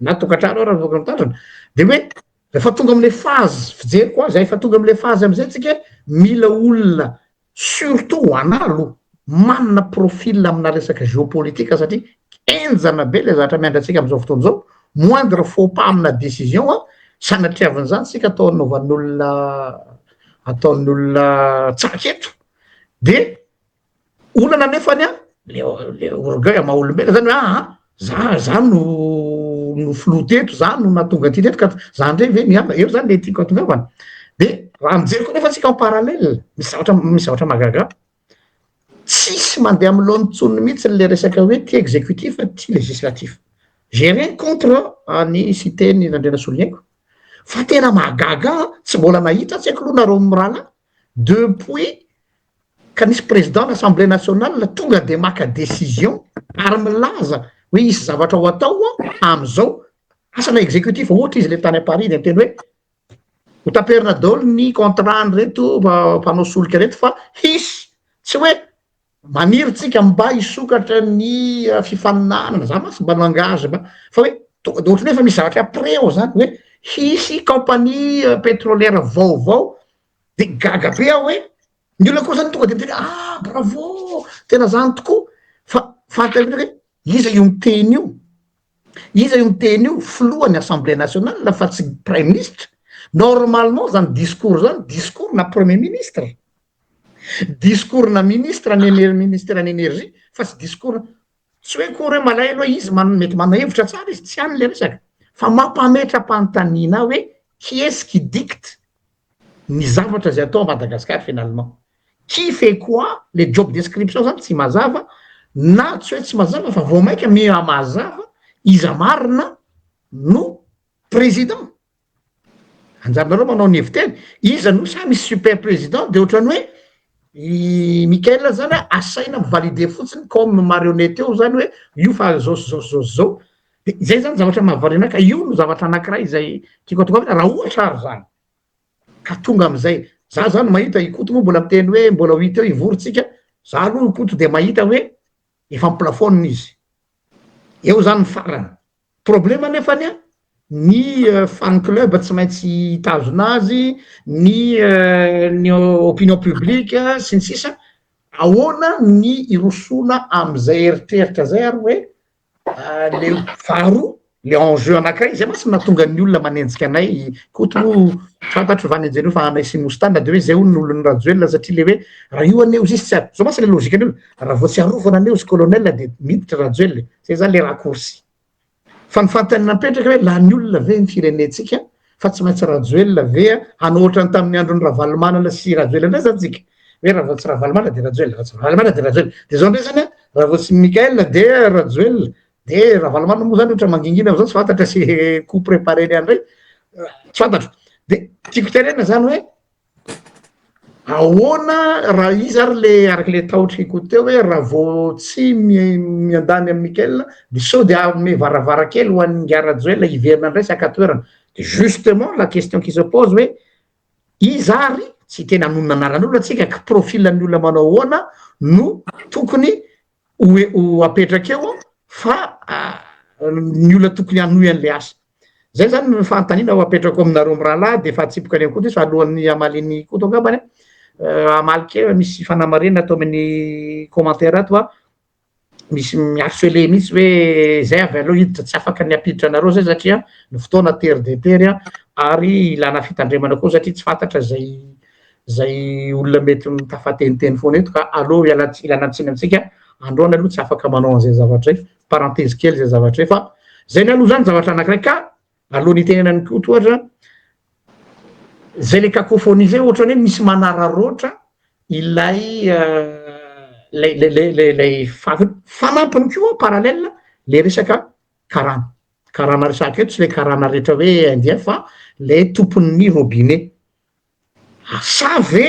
na tokatrano raha voaka mitandrana de hoe rehefa tonga am'le phase fijery koa zay fa tonga am'le phase am'izay tsika mila olona surtout analo manana profil amina resaka géopolitika satria enjana be le zavatra miandratsika am'izao fotoana zao moindre faux pas amina décision sanatriavany zany sika ataon'olona tsaketo de olana nefany le orgueil maha olombela zany hoe za no filoteto za no natonga ty teto ka za ndray ve miama eo zany le tiako atongavana de raha mijery koa nefa tsika en parallèle misy zavatra magaga tsisy mandeha amy lohan'ny tsonony mihitsy le resaka hoe ty exécutif ty législatif j'ai rien contre ny citeny Nandriana Soliaiko fa tena mahagaga tsy mbola nahita tsy haiko aloha nareo mirana depuis ka nisy président l'Assemblée nationale tonga de maka décision ary milaza hoe isy zavatra ho atao am'izao asana exécutif ohatra izy le tany à Paris de teny hoe ho taperina daholo ny contrat reto mpanao solika reto fa hisy tsy hoe maniritsika mba hisokatra ny fifaninanana za masy mba langage fa hoe ohatrany hoe fa misy zavatra après ao zany hoe hisy compagnie pétrolière vaovao de gaga be aho hoe ny olona koa zany tonga de miteny bravo tena zany tokoa fa fantatra hoe iza io miteny io iza io miteny io filohan'ny assemblée nationale fa tsy prime ministre normalement zany discours na premier ministre discours na ministre ministère n'énergie fa tsy discours tsy hoe kory hoe malay aloha izy mety manahevitra tsara izy tsy any le resaka fa mampametra-panontaniana hoe qui est-ce qui dicte ny zavatra zay atao à Madagascar finalement qui fait quoi les job description zany tsy mazava na tsy hoe tsy mazava fa vao maika mia mazava iza marina no président anjarinareo manao ny heviteny iza no sa misy super président de ohatrany hoe Mikael zany asaina mivalide fotsiny comme marionnette eo zany hoe io fa zao de zay zany zavatra mahavarina ka io no zavatra anankiray zay tiako atao raha ohatra ary zany ka tonga am'izay za zany mahita ikoto moa mbola miteny hoe mbola ho hita eo ivorytsika za aloha ikoto de mahita hoe efa miplafonina izy eo zany farany problème nefany ny fan club tsy maintsy tazona azy ny opinion publique sy ny sisa ahoana ny irosona am'izay eritreritra zay ary hoe le faharoa le enjeu anankiray zay masy nahatonga ny olona manenjika anay koto fantatro vanenjeny io fa anay sy mostana de hoe zay ho ny olon'ny rajoelona satria le hoe raha io aneo izy tsy zao masy le logika an'olo raha vao tsy arovana aneo izy colonel de miditra rajoelona zay zany le raccourci fa ny fantany napetraka hoe la ny olona ve ny firenetsika fa tsy maintsy rajoelona ve hanao ohatrany tamin'ny androny Ravalomanana sy rajoelona zany tsika hoe raha vao tsy Ravalomanana de rajoelona raha tsy Ravalomanana de rajoelona de zao ndray zany raha vao tsy Mikael de rajoelona de Ravalomanana moa zany ohatra mangingina am'zao tsy fantatra sy coup préparé ny andray tsy fantatro de tiako tenena zany hoe ahoana raha izy ary le araky le tahotra ikoto teo hoe raha vao tsy miandany amin'ny Mikael de sao de ame varavarankely ho an'ny ngarajoelona hiverina indray sy akatoerana de justement la question qui se pose hoe izy ary tsy tena anonona anaran'olona atsika ka profilan'ny olona manao ahoana no tokony ho apetraka eo fa ny olona tokony hanohy an'le asa zay zany ny fanontaniana ho apetrako aminareo mirahalahy de fa atsipoko any koto izy fa alohan'ny amaliny koto angambany amaliky misy fanamarena atao amin'ny commentaire ato misy miharcelé mihitsy hoe zay avy aloha hiditra tsy afaka ny apiditra anareo zay satria ny fotoana tery de tery ary ilana fitandremana koa satria tsy fantatra zay olona mety mitafateniteny foana eto ka aloha ilanatsiny amitsika androany aloha tsy afaka manao an'izay zavatra zay parenthèse kely zay zavatra zay fa zay ny aloha zany zavatra anankiray ka alohan'ny itenenany koto ohatra zay le cacophonie zay ohatrany hoe misy manararoatra ilay lay fanampiny koa parallèle le resaka karana resaka eto tsy le karana rehetra hoe india fa le tompon'ny robinet sa ve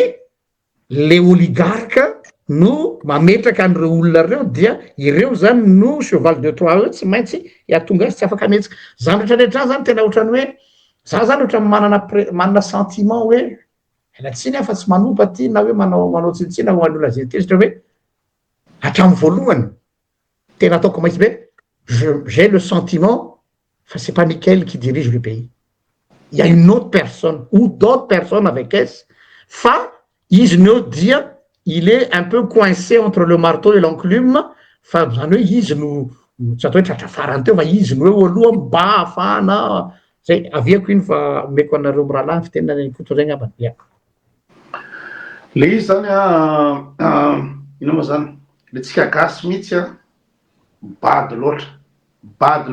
le oligarque no mametraka an'ireo olona reo dia ireo zany no cheval de Troie eo tsy maintsy hiatonga azy tsy afaka mihetsika zany rehetrarehetra zany tena ohatrany hoe za zany ohatra manana sentiment hoe latsiny afa tsy manompa ty na hoe manao tsitsina ho an'olona zay tezitra hoe hatramin'ny voalohany tena ataoko maitsy be j'ai le sentiment fa c'est pas Mikael qui dirige le pays il y a une autre personne ou d'autres personnes avec S fa izy neo dia il est un peu coincé entre le marteau et l'enclume fa zany hoe izy no tsy atao hoe tratra farany teo fa izy no hoe aloha mba hafana zay aviako iny fa meko anareo mirahalahy fitenany koto zay ngamba ia le izy zany ino ma zany le tsika gasy mihitsy bady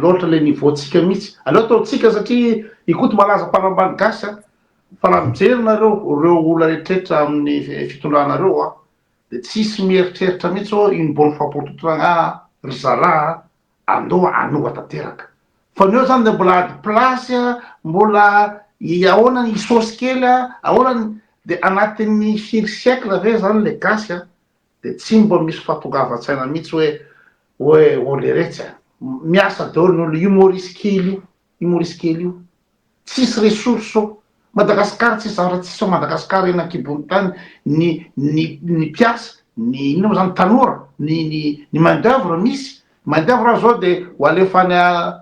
loatra le niveautsika mihitsy aleo ataotsika satria ikoto malaza mpanambany gasy fa raha mijerynareo reo olona rehetrrehetra amin'ny fitondranareo de tsisy mieritreritra mihitsy une bonne fois pour toute ry zala andoha anova tanteraka fa neo zany de mbola ady plasy mbola ahoana ny isosy kely ahoana de anatin'ny firy siècle ve zany le gasy de tsy mbo misy fahatongavan-tsaina mihitsy hoe ole retsy miasa daholo n'olo humorisme kely io tsisy ressource Madagasikara tsisy zavatra tsisy Madagasikara eny ankibony tany ny piasa ny ino zany tanora ny main d'œuvre misy main d'œuvre zao de ho alefany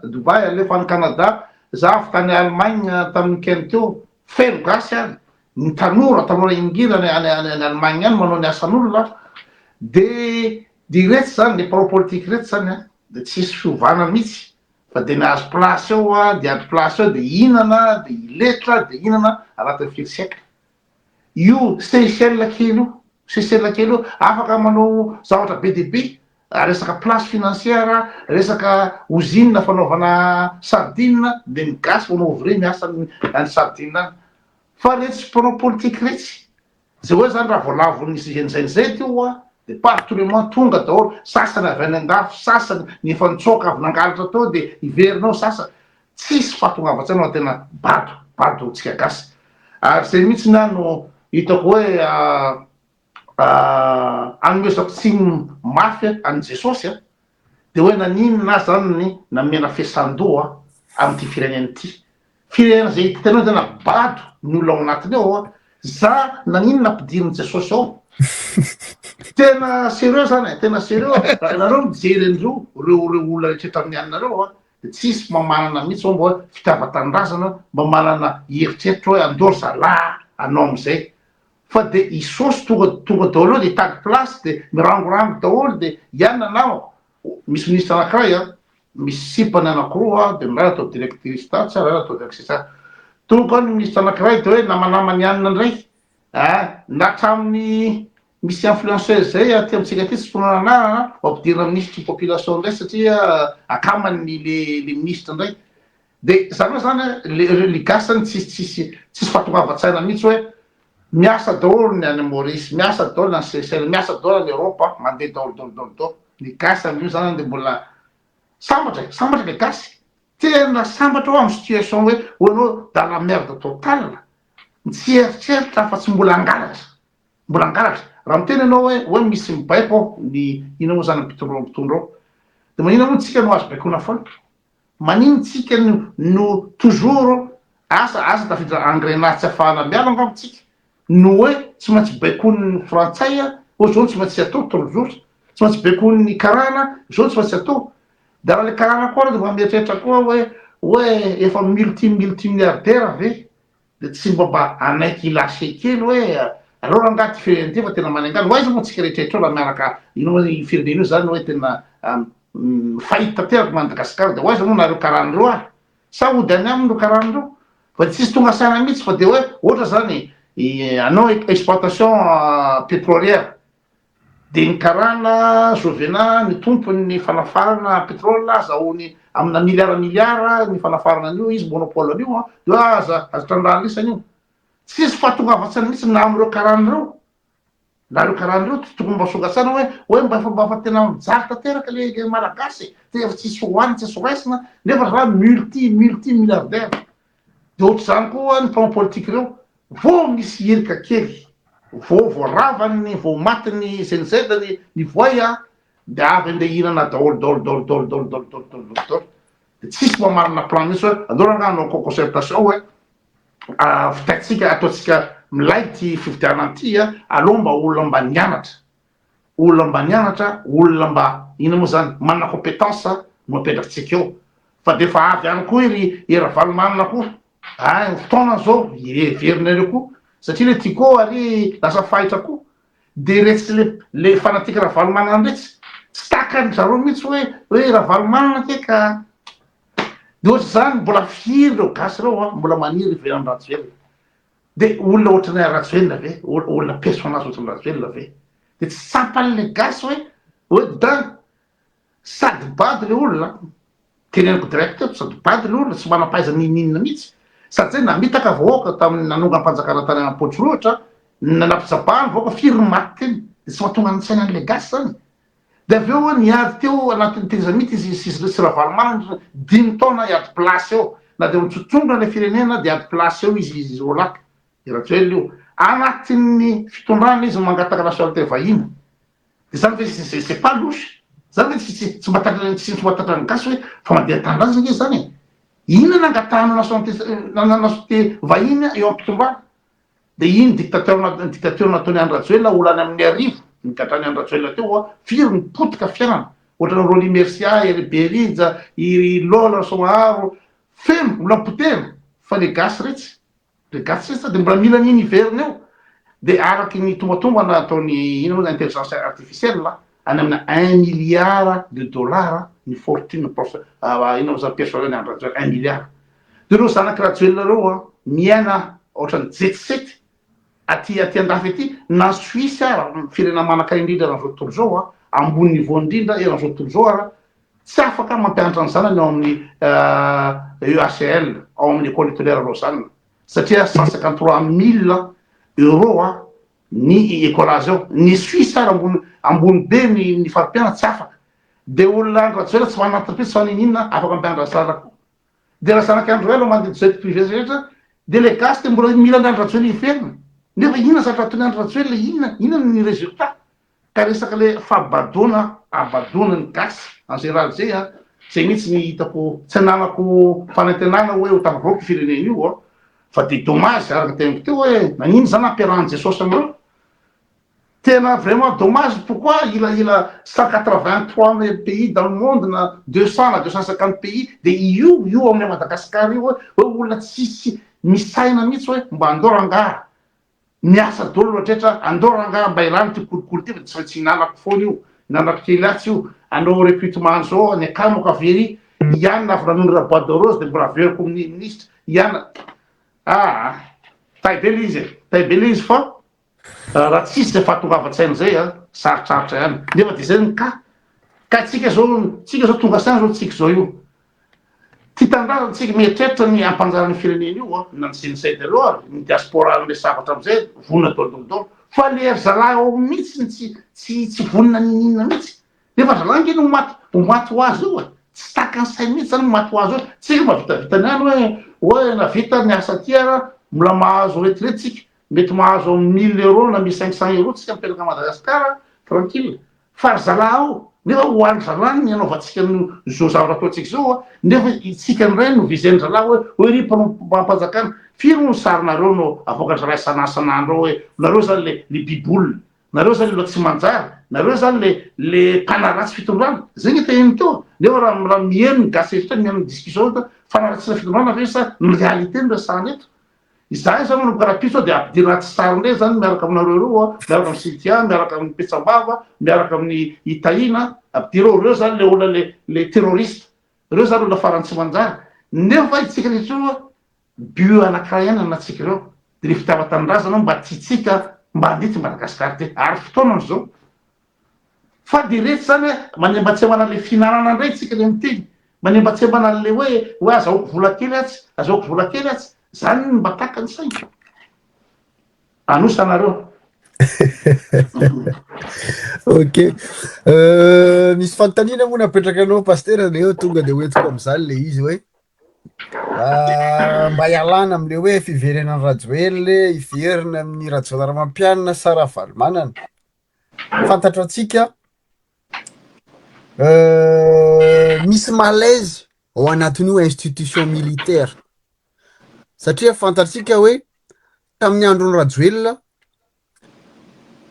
Dubai alefany Canada za avy tany Allemagne tamin'ny kely teo feno gasy any ny tanora ingirany any Allemagne any manao ny asan'olona de retsy zany le parapolitique retsy zany de tsisy fiovana mihitsy fa de nahazo place eo de ady place eo de inana de iletra de inana anatin'ny firy siècle io Seychelles kely io afaka manao zavatra be de be resaka place financière resaka usine fanaovana sardine de ny gasy manao ouvrier miasa any sardine any fa retsy parapolitique retsy zay hoe zany raha voalavon'isy zay teo de partout tonga daholo sasany avy any andafy sasany ny efa nitsoka avy nangalatra tao de iverinao sasany tsisy fahatongavan-tsaina no tena bado tsika gasy ary zay mihitsy no hitako hoe anomezako tsiny mafy any Jesosy de hoe naninona zany namena fiasan-doha am'ty firenena ty firenena zay hitanao tena bado ny olona ao anatiny ao za naninona ampidiriny Jesosy ao tena sérieux zany tena sérieux nareo mijery andreo reo olona rehetra tamin'ny aninareo de tsisy mamanana mihitsy mba fitavatanindrazana mba manana heritreritra hoe andoro zalahy anao am'izay fa de isosy tonga daholo de hitady place de mirangorango daholo de ianona anao misy ministre anankiray misy sipany anankiroa de miray atao directrice ta tsy ray atao directrice tonga ny ministre anankiray de hoe namanamany anina ndray natramin'ny misy influenceuse zay aty amitsika ty tsy fonana anarana ampidirina ministre population ndray satria akamany le ministre ndray de zany hoe zany le gasany tsisy fahatongavan-tsaina mihitsy hoe miasa daholo ny any Maurice miasa daholo ny Seychelles miasa daholo ny Europa mandeha daholo ny gasy amin'io zany de mbola sambatra le gasy tena sambatra ao amin'ny situation hoe anao dans la merde totale tsy eritreritra fa tsy mbola angalatra raha miteny ianao hoe misy mibaiko ny ina moa zany mpitondra ao de manina moa tsika no azo baikona foana manino tsika no toujours asa tafiditra engrenage tsy afahana miala angambontsika no hoe tsy maintsy baikony frantsay zao tsy maintsy atao toujours tsy maintsy baikony karana zao tsy maintsy atao de raha le karana koa de mba mieritreritra koa hoe efa multimilliardaire ve de tsy mba anaiky lase kely hoe alao raha ngaty firenena ty fa tena manangana hoaiza moa tsika rehetrrehetra raha miaraka ino firenena io zany hoe tena fahita teraka Madagasikara de hoaiza moa nareo karan'ireo sa ody any aminy ro karan'ireo fa tsisy tonga saina mihitsy fa de hoe ohatra zany anao exploitation pétrolière de ny karana Jovena ny tompony fanafarana pétrole zahony amina milliard ny fanafarana an'io izy monopole an'io de aza trandraha lisany io tsisy fahatongavan-tsaina mihitsy na am'ireo karan'ireo tokony mba songatsana hoe mba tena mijaly tanteraka le malagasy te efa tsisy hoany tsisy hoaisina nefa raha multimilliardaire de ohatra zany koa ny mpamapolitika reo vo misy erika kely voaravany voamatiny zenizedany ny voay de avy andeha hinana daholo de tsisy mba manana plan mihitsy hoe andao ranganao concertation hoe fitaitsika ataotsika milay ty fividiana ty aloha mba olona mba nianatra olona mba ina moa zany manana compétence no apetratsika eo fa de fa avy any koa era valomanina koa fotoana zao everinareo koa satria le tiko ary lasa fahitra koa de retsy le fanatika raha valomanana ndretsy tsy takany zareo mihitsy hoe raha valomanana keka de ohatry zany mbola firy reo gasy reo mbola maniry ivelany ratsoelona de olona ohatran'ny ratsoelona ve olona personnage ohatran'ny ratsoelona ve de tsy sampan'le gasy hoe dan sady bady le olona teneniko direct sady bady le olona tsy manam-paiza ninina mihitsy sady zay namitaka vahoaka tamin'ny nanonga mpanjakana tany ampotsiroatra nanapitsabany vahoaka firy maty teny de tsy mahatonga ny saina an'le gasy zany de avy eo niady teo anatin'ny tezamity izy sy ravalomanana 5 taona iady place eo na de mitsotsongra le firenena de ady place eo izy olaka Rajoelina io anatin'ny fitondrana izy mangataka nationalité vahiny de zany hoe c'est pas louche zany hoe tsy matatrany gasy hoe fa mandeha tanindrazana izy zany inona nangatahana nationalité vahiny eo ampitondrana de iny dictateur nataony Andry Rajoelina olany amin'ny arivo nigadrany Andry Rajoelina teo firy nipotika fiainana ohatrany Roly Mercia ery Berija i Lola Somaharo feno mbola potera fa le gasy retsy le gasy retsy de mbola mila n'iny hiverina eo de araky ny tombatomba nataony ino moa intelligence artificielle any amina 1 milliard de dollars ny fortune ino zany personnel Andry Rajoelina 1 milliard de reo zanaky Rajoelina reo miaina ohatrany jet-set aty andafy aty na Suisse ara firenena manakay indrindra rahan'izao tontolo zao ambony niveau indrindra eran'izao tontolo zao ara tsy afaka mampianatra ny zanany ao amin'ny EACL ao amin'ny école littéraire Lausanne satria 153 000 € ny écolage ao ny Suisse ara ambony be ny fampianatra tsy afaka de olona Andry Rajoelina tsy manana entreprise fa ninina afaka mampianatra zanaka de raha zanaky Andry Rajoelina mandeha jet privé rehetra de le gasy de mbola mila Andry Rajoelina hiverina nefa inona zatra ataony Andry Rajoelina inona ny résultat ka resaka le fabadona abadona ny gasy en général zay zay mihitsy ny hitako tsy nanako fanantenana hoe ho tafavoaky firenena io fa de dommage araka tenako teo hoe nanino zany ampiarahan'i Jesosy amreo tena vraiment dommage pourquoi il a 183 pays dans le monde na 200 na 250 pays de io amin'ny Madagascar io hoe olona tsisy misaina mihitsy hoe mba andao rangaha miasa dolo loatretra andao rangaha mba ilany ty kolokolo ty fa tsy nanako foana io nanako kely atsy io anao recrutement zao ny akamoko avery iana avy ranony rabois de rose de mbola averiko amin'ny ministre iana taibele izy fa raha tsisy zay fahatongavan-tsaina zay sarotsarotra ihany nefa de zay ny ka tsika zao tonga saina zao tsika zao io ty tandrana tsika mieritreritra ny ampanjarany firenena io na ny génocide aloha ny diaspora le sabatra amizay vonona dolodolo fa le zalahy ao mihitsy tsy vonona ninina mihitsy nefa zalahy nge no maty ho azy io tsy takany sainy mihitsy zany maty ho azy io tsika mba vitavitany any hoe navita ny asa ty ara mbola mahazo retraite tsika mety mahazo 1000 € na 1500 € tsika mipetraka Madagasikara tranquille fa zalahy ao nefa hoany zalahy ny anaovantsika zao zavatra ataotsika zao nefa itsika ndray no vizen'ny zalahy hoe ry mpampanjakana firy no sarinareo no avoaka zalahy sanasanandro hoe nareo zany le biboule nareo zany lo tsy manjary nareo zany le mpanaratsy fitondrana zay ny teneny teo nefa raha mihaino ny gasy eto mihaino ny discussion fanaratsina fitondrana ve sa ny réalité no resahana eto izahay zany no karapiso de ampidirana tsy sary ndray zany miaraka aminareo reo miaraka amin'ny Cynthia miaraka amin'ny Petsambava miaraka amin'ny Itaina ampidireo zany le olona le terroriste reo zany olona farany tsy manjary nefa itsika letreo bio anankiray ihany anatsika reo de le fitiavan-tanindrazana mba tiatsika mba andity Madagasikara ty ary fotoanany zao fa de retsy zany manembatsembana le finanana ndray tsika le miteny manembatsembana le hoe azahoako vola kely atsy zany mba takany saina anosanareo ok misy fanontaniana moa napetraka anao pasteur le eo tonga de hoentiko am'zany le izy hoe mba ialana am'le hoe fiverenan'ny Rajoelina iverina amin'ny Rajaonaramapianina Sara Valomanana fantatra atsika misy malaise ao anatin'io institution militaire satria fantatsika hoe tamin'ny andron'ny Rajoelina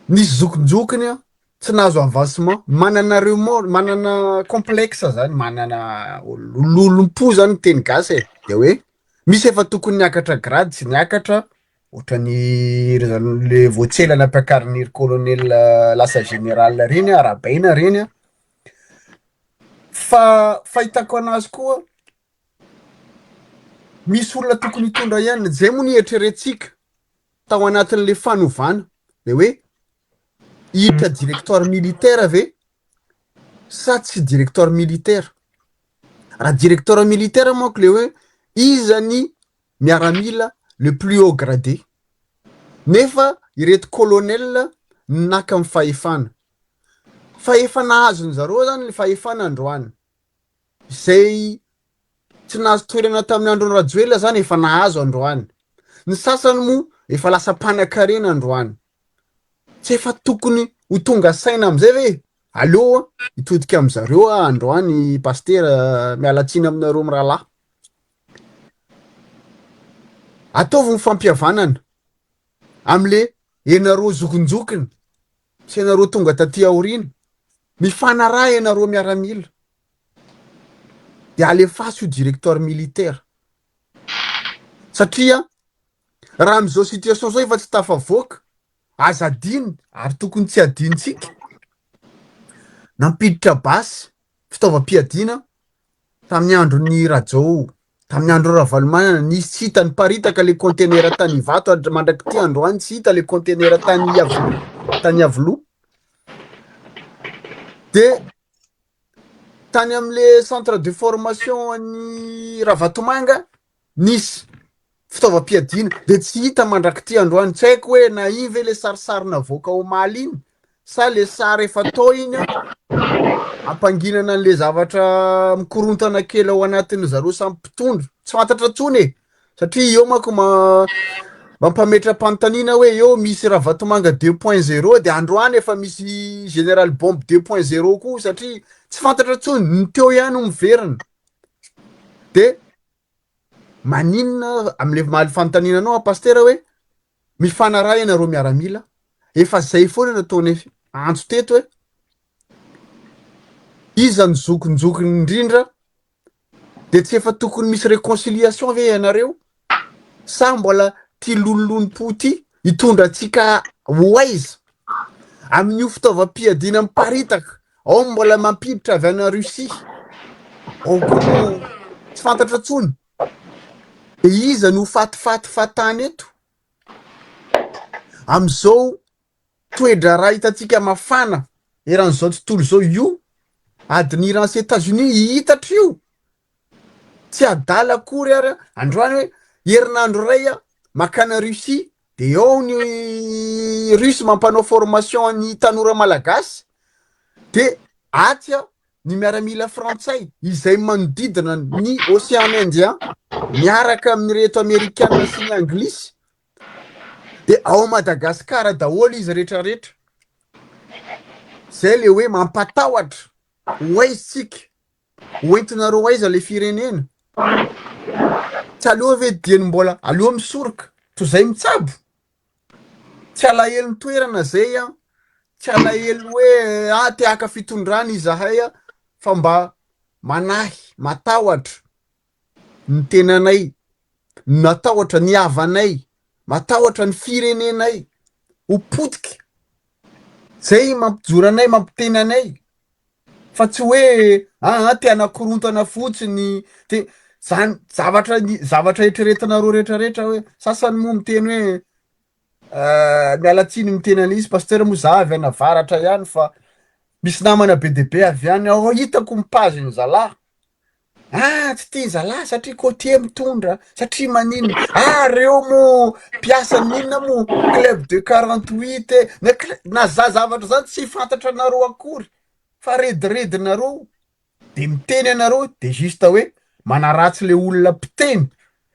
nisy zokonjokony tsy nahazo avancement manana complexe zany manana lolompo zany teny gasy de hoe misy efa tokony niakatra grade tsy niakatra ohatrany le voatsela nampiakariny colonel lasa général reny arabaina reny fa fahitako anazy koa misy olona tokony hitondra ihany zay moa nieritreretintsika tao anatin'le fanovana le hoe ita directeur militaire ave sa tsy directeur militaire raha directeur militaire manko le hoe izany miaramila le plus haut gradé nefa ireto colonel naka amin'ny fahefana fa efa nahazony zareo zany le fahefana androany zay tsy nahazo toerana tamin'ny androny Rajoelina zany efa nahazo androany. Ny sasany moa efa lasa mpanan-karena androany. Tsy efa tokony ho tonga saina am'izay ve aleo hitodika am'zareo androany Pasteur mialatsiny aminareo mirahalahy. Ataovy ny fampihavanana am'le ianareo zokonjokony sy ianareo tonga taty aoriana, mifanaraha ianareo miaramila de alefaso io directeur militaire satria raha am'izao situation zao efa tsy tafavoaka aza adiny ary tokony tsy adinitsika. Nampiditra basy fitaovam-piadiana tamin'ny andron'ny Rajao, tamin'ny andro Ravalomanana nisy tsy hitany paritaka le conteneur tany Ivato mandraky ty androany tsy hita le conteneur tany Avoloa. De tany am'le centre de formation any Ravatomanga nisy fitaovam-piadiana de tsy hita mandraky ty androany. Tsy haiko hoe na iny ve le sarisarina avoaka omaly iny sa le sary efa tao iny ampanginana an'le zavatra mikorontana kely ao anatin'ny zareo samy mpitondro tsy fantatra tsony e, satria eo manko mampametra panontaniana hoe eo misy Ravatomanga 2.0 de androany efa misy Général Bombe 2.0 koa satria tsy fantatra tsony ny teo ihany ho miverina. De maninona am'le maly fanontaniananao Pasteur hoe mifanaraha ianareo miaramila, efa zay foana nataony antso teto hoe iza ny zokonjokony indrindra de tsy efa tokony misy réconciliation ve ianareo sa mbola ty lololonom-po ty hitondra atsika ho aiza amin'io fitaovam-piadiana miparitaka, ao mbola mampiditra avy ana Russie, ao koa tsy fantatra tsony. De iza no fatifaty fatany eto am'izao toedra raha hitatsika mafana eran'izao tontolo zao io adiny Iran sy États-Unis hitatra io tsy adala akory ary androany hoe herinandro ray makana Russie de ao ny Russe mampanao formation ny tanora malagasy de atya ny miaramila frantsay izay manodidina ny Océan Indien miaraka amin'ny reto Amerikana sy ny Anglisy de ao Madagasikara daholo izy rehetrarehetra. Zay le hoe mampatahotra hoaizitsika hoentinareo aiza le firenena tsy aleoa ve dieny mbola aleoa misoroka to zay mitsabo tsy alahelo ny toerana zay tsy alahelo hoe te haka fitondrana izahay fa mba manahy matahotra ny tenanay, matahotra ny havanay, matahotra ny firenenay ho potika zay mampijoranay mampitenanay fa tsy hoe te anakorontana fotsiny te zany zavatra etreretinareo rehetrarehetra hoe sasany moa miteny hoe mialatsiny miteny an'izy Pasteur moa za avy anavaratra ihany fa misy namana be de be avy any ao hitako mipazy ny zalahy tsy tia zalahy satria côtier mitondra satria manino reo mo mpiasa ninona mo club de 48 na zavatra zany tsy fantatra anareo akory fa rediredinareo de miteny anareo de juste hoe manaratsy le olona mpiteny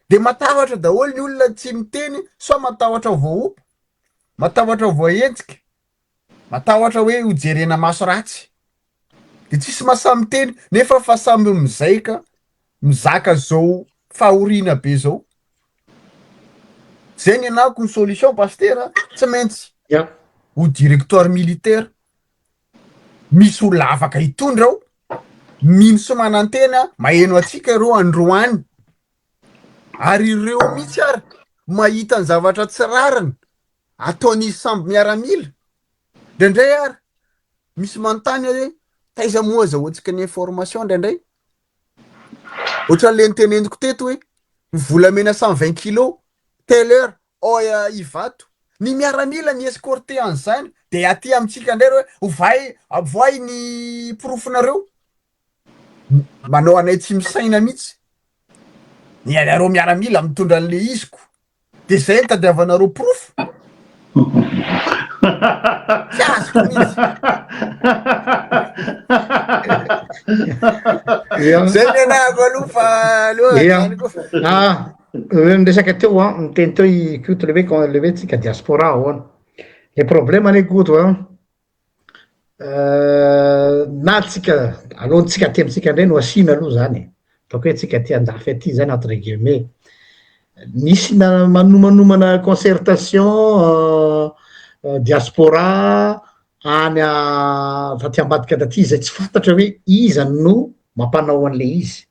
de matahotra daholo ny olona tsy miteny so matahotra voaopa, matahotra voaentsika, matahotra hoe ho jerena maso ratsy de tsisy mahasamy miteny nefa fa samby mizaika mizaka zao fahoriana be zao. Zay ny anako ny solution Pasteur tsy maintsy ho directeur militaire misy olona afaka hitondra ao mino sy manantena maheno atsika reo androany ary ireo mihitsy ary mahita ny zavatra tsy rariny ataon'izy samby miaramila ndraindray ary misy manontany hoe taiza moa azahoantsika ny information ndraindray ohatran'le niteneniko teto hoe volamena 120 kilo telle heure Ivato ny miaramila ny escorté an'izany de aty amintsika ndray hoe avoay ny profonareo manao anay tsy misaina mihitsy ny anareo miaramila mitondra an'le iziko de zay ny tadiavanareo profo tsy azoko mihitsy Zay mianavo aloha fa aloha zany koa fa Resaka teo miteny teo ikoto le hoe tsika diaspora ahoana le problème ane koto na tsika alohantsika atemitsika indray no asina aloha zany ataoko hoe tsika ty andafy aty zany entre guillemets nisy na manomanomana concertation diaspora any taty ambadika taty zay tsy fantatra hoe iza no mampanao an'le izy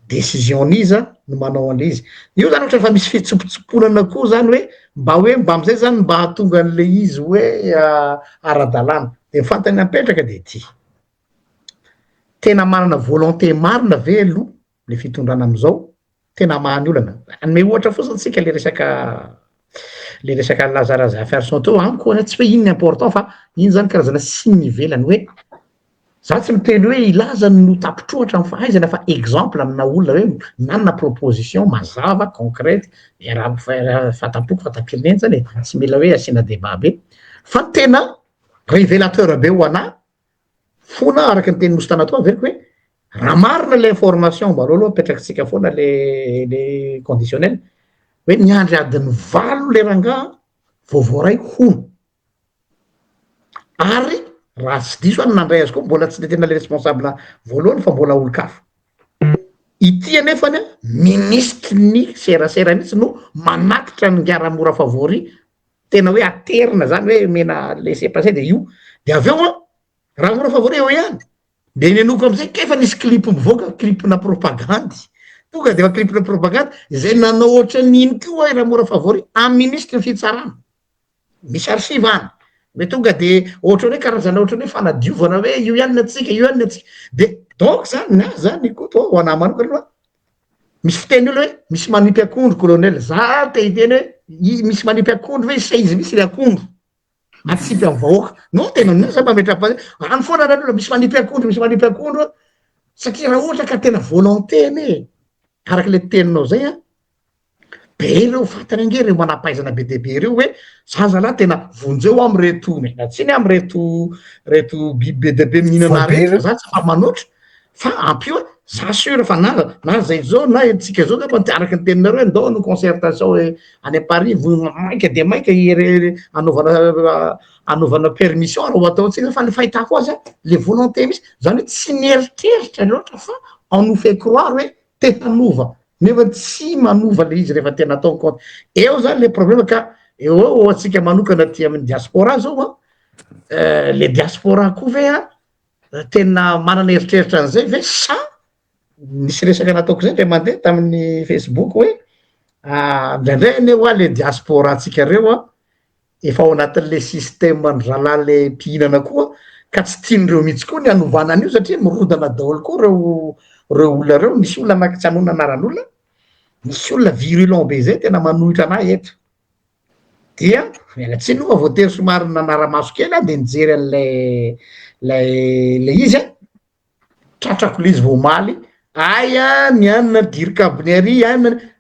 décision-niza no manao an'le izy io zany ohatra fa misy fitsopotsoponana koa zany hoe mba amizay zany mba hahatonga an'le izy hoe ara-dalàna de fantany apetraka de ty tena manana volonté marina ve aloha le fitondrana amizao tena mahany olana anome ohatra fotsiny tsika le resaka lazaraza affairson teo amiko tsy hoe ino ny important fa iny zany karazana signe ivelany hoe za tsy miteny hoe ilaza no tapitrohatra amin'ny fahaizana fa exemple amina olona hoe nanana proposition mazava concrète fatapoko fatapirinen zany tsy mila hoe asiana débat be fa tena révélateur be ho ana fona araky ny teny nosy tana to averiko hoe raha marina le information mba aloha apetrakatsika foana le conditionnel hoe niandry adiny 8 le rangaha voaray hono ary raha tsy diso any nandray azy koa mbola tsy le tena le responsable voalohany fa mbola olo-kafa ity anefany ministre ny serasera mihitsy no manakitra ny ngiara-mora favori tena hoe aterina zany hoe mena laissez-passer de io de aveo raha mora favori eo ihany de nenoko amizay kefa nisy clip mivoaka clipna propagandy tonga de fa clipna propagandy zay nanao ohatra n'iny koa raha mora favori amin'ny ministre ny fitsarana misy archive any me tonga de ohatra hoe karazana ohatra hoe fanadiovana hoe io ihany atsika io ihany atsika de donc zany na zany ko to ho ana manokana aloha misy fiteny olo hoe misy manipy akondro colonel za te hiteny hoe misy manipy akondro hoe saizy misy le akondro atsipy amin'ny vahoaka no tena nasa mametra-pa any foana ranola misy manipy akondro satria raha ohatra ka tena volonté ane araky le teninao zay be reo fatany ange reo manapaizana be debe reo hoe zazalahy tena vonjeo amy reto mena tsiny amy reto biby be debe mihinana reto za tsy fa manoatra fa ampio za sure fa na zay zao na tsika zao araky ny teninareo ndao no concertation hoe any Paris maika de maika anaovana permission raha ho ataotsika fa le fahitako azy le volonté misy zany hoe tsy nieritreritra loatra fa on nous fait croire hoe te hanova nefa tsy manova le izy rehefa tena atao compte eo zany le problème ka eo atsika manokana ty amin'ny diaspora zao le diaspora koa ve tena manana eritreritra an'izay ve sa nisy resaka nataoko zay ndray mandeha tamin'ny Facebook hoe ndraindray ane le diaspora atsika reo efa ao anatin'le système ndrala le mpihinana koa ka tsy tian'ireo mihitsy koa ny anovana an'io satria mirodana daholo koa reo olona reo misy olona anaky tsy anona anaran'olona misy olona virulent be zay tena manohitra anahy eto dia tsy nova voatery somary nanara-maso kely de nijery an'le izy tratrako le izy vomaly aya ny anina dirikabiniary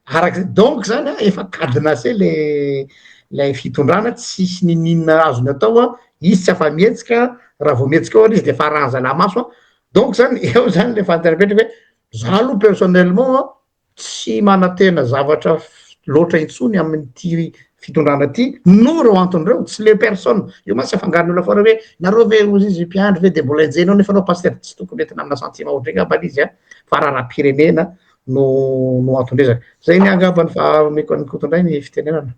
araky donc zany efa kadina se le fitondrana tsisy nininna azony atao izy tsy afa mihetsika raha vao mihetsika ao izy de fa ranzala maso donc zany eo zany le fantanapetraka hoe za aloha personnellement tsy manatena zavatra loatra intsony amin'ity fitondrana ty no reo antony reo tsy le personne io ma tsy afangariny olo foana hoe nareo ve ozy izy mpiandry ve de mbola enjenao nefa nao paster tsy tokony entina amina sentiment ohatreka bal izy fa raha-pirenena no antondrezaka zay ny angambany fa meko anykotondray ny fitenenana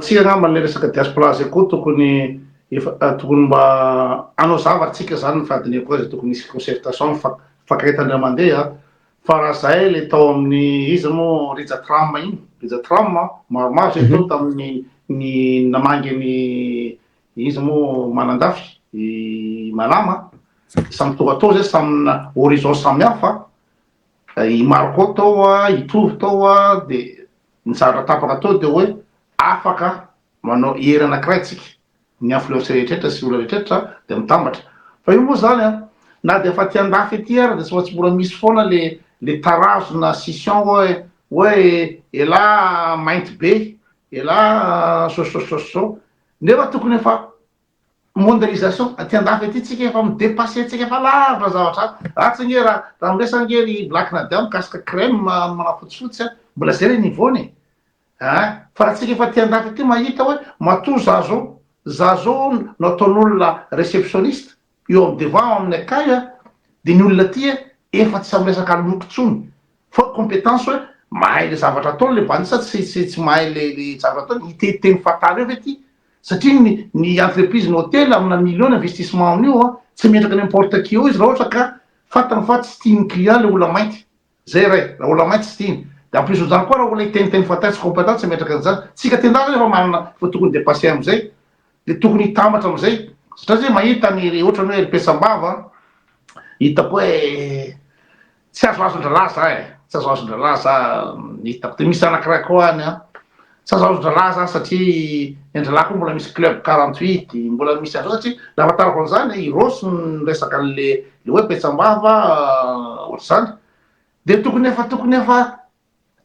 tsy angambany le resaka diaspora zay koa tokony mba anao zavatsika zany ny fadineko azy tokony misy concertation fakretandra mandeha fa raha zahay le tao amin'ny izy moa rijatram iny rijatram maromaro zay tao tamin'ny ny namangy ny izy moa manandafy malama samy tonga tao zay samina horizon samy hafa i maro koa tao itovy tao de ny zavatra tapaka tao de hoe afaka manao hery anankiray tsika ny influence rehetrrehetra sy olo rehetrrehetra de mitambatra fa io moa zany na de fa tiandafy aty ara de tsy mora misy foana le tarazona scission hoe ela mainty be ela sosososo nefa tokony efa mondialisation aty andafy aty tsika efa midépassé tsika efa lavitra zavatra atsy nge raha miresangery black-nadiam mikasika crème mana fotsifotsy mbola zay le nivony fa raha tsika efa ty andafy aty mahita hoe matoa za zao nataon'olona réceptionniste eo amy devant amin'ny akay de ny olona ty efa tsy samy resaka lokotsony fa compétence hoe mahay le zavatra ataony le banisa tsy mahay le zavatra ataony itetiteny fatale eo ve ty satria ny entreprise ny hôtel amina million investissement amin'io tsy metraka n'importe qui io izy raha ohatra ka fatany fa tsy tiany client le olona mainty zay ray raha olona mainty tsy tiany de en plus zany koa raha olona iteniteny fatay tsy compétent tsy metraka an'izany tsika tendrana efa manana fa tokony dépassé am'izay de tokony hitambatra am'izay satria zay mahita ny ohatrany hoe ripesambava hitako hoe tsy azoazon-dralahy za tsy azoazon-dralahy za hitako de misy anakiray koa any tsy azoazon-dralahy za satria endralahy koa mbola misy club 48 mbola misy azo satria lafatarako an'izany irosy ny resaka an'le hoe petsambava ohatra zany de tokony efa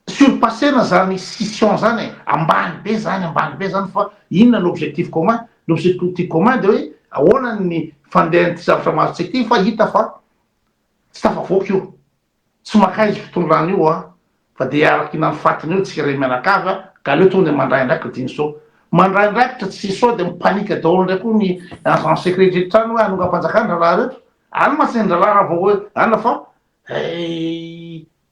surpassena zany scission zany ambany be zany fa inona l'objectif commun l'objectif commun de hoe ahoana ny fandehan'ny ty zavatra mahazo tsika ty fa hita fa tsy tafavoaka io tsy maka izy fitondrana io fa de araky na nyfatiny io tsika ray mianakavy ka aleo tonga de mandray ndraiky diny sao mandray ndraikitra tsy sao de mipanika daholo ndraiky koa ny agent secret retrany hoe anonga-panjakana raha reto any matsendralahy raha vao hoe ana fa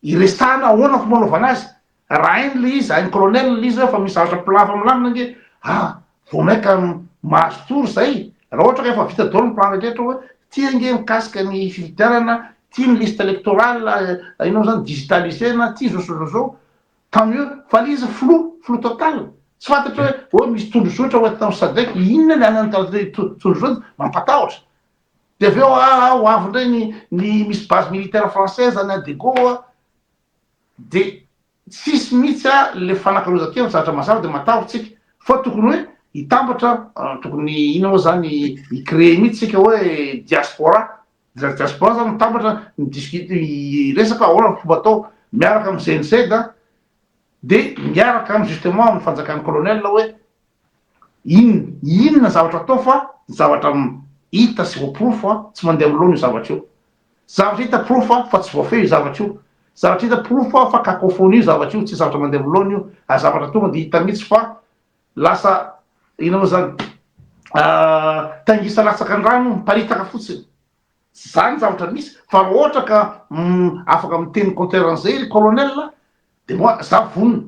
iresana ahoana fo manaovana azy raha iny le izy ainy colonel le izy hoe fa misy zavatra pilava milamina nge vo maika mahazo tory zay raha ohatra ka efa vita daholo ny plan rehetra hoe tia nge mikasika ny fividianana tia ny liste électorale inao zany digitalisena ty zao tant mieux fa le izy flou total tsy fantatry hoe misy tondrozotra hoe tao sadraiky inona le anany tondrozotra mampatahotra de aveo ho avy ndray ny misy base militaire française any Adego de tsisy mihitsy le fanakalozakely ny zavatra mazava de matahotra tsika fa tokony hoe hitambatra tokony ina moa zany icréer mihitsy tsika hoe diaspora zany mitambatra resaka ahoana fomba atao miaraka amy CNC de miaraka amy justement amy fanjakan'ny colonel hoe inona zavatra atao fa zavatra hita sy voaprofo tsy mandeha amy loany io zavatra io zavatra hita profo fa tsy voafeo io zavatra io zavatra hita profo fa cacophonie io zavatra io tsy zavatra mandeha amy loany io zavatra tonga de hita mihitsy fa lasa ina moa zany tangisa latsaka andrano miparitaka fotsiny zany zavatra misy fa raha ohatra ka afaka miteny contraire an'izay ry colonel de moa za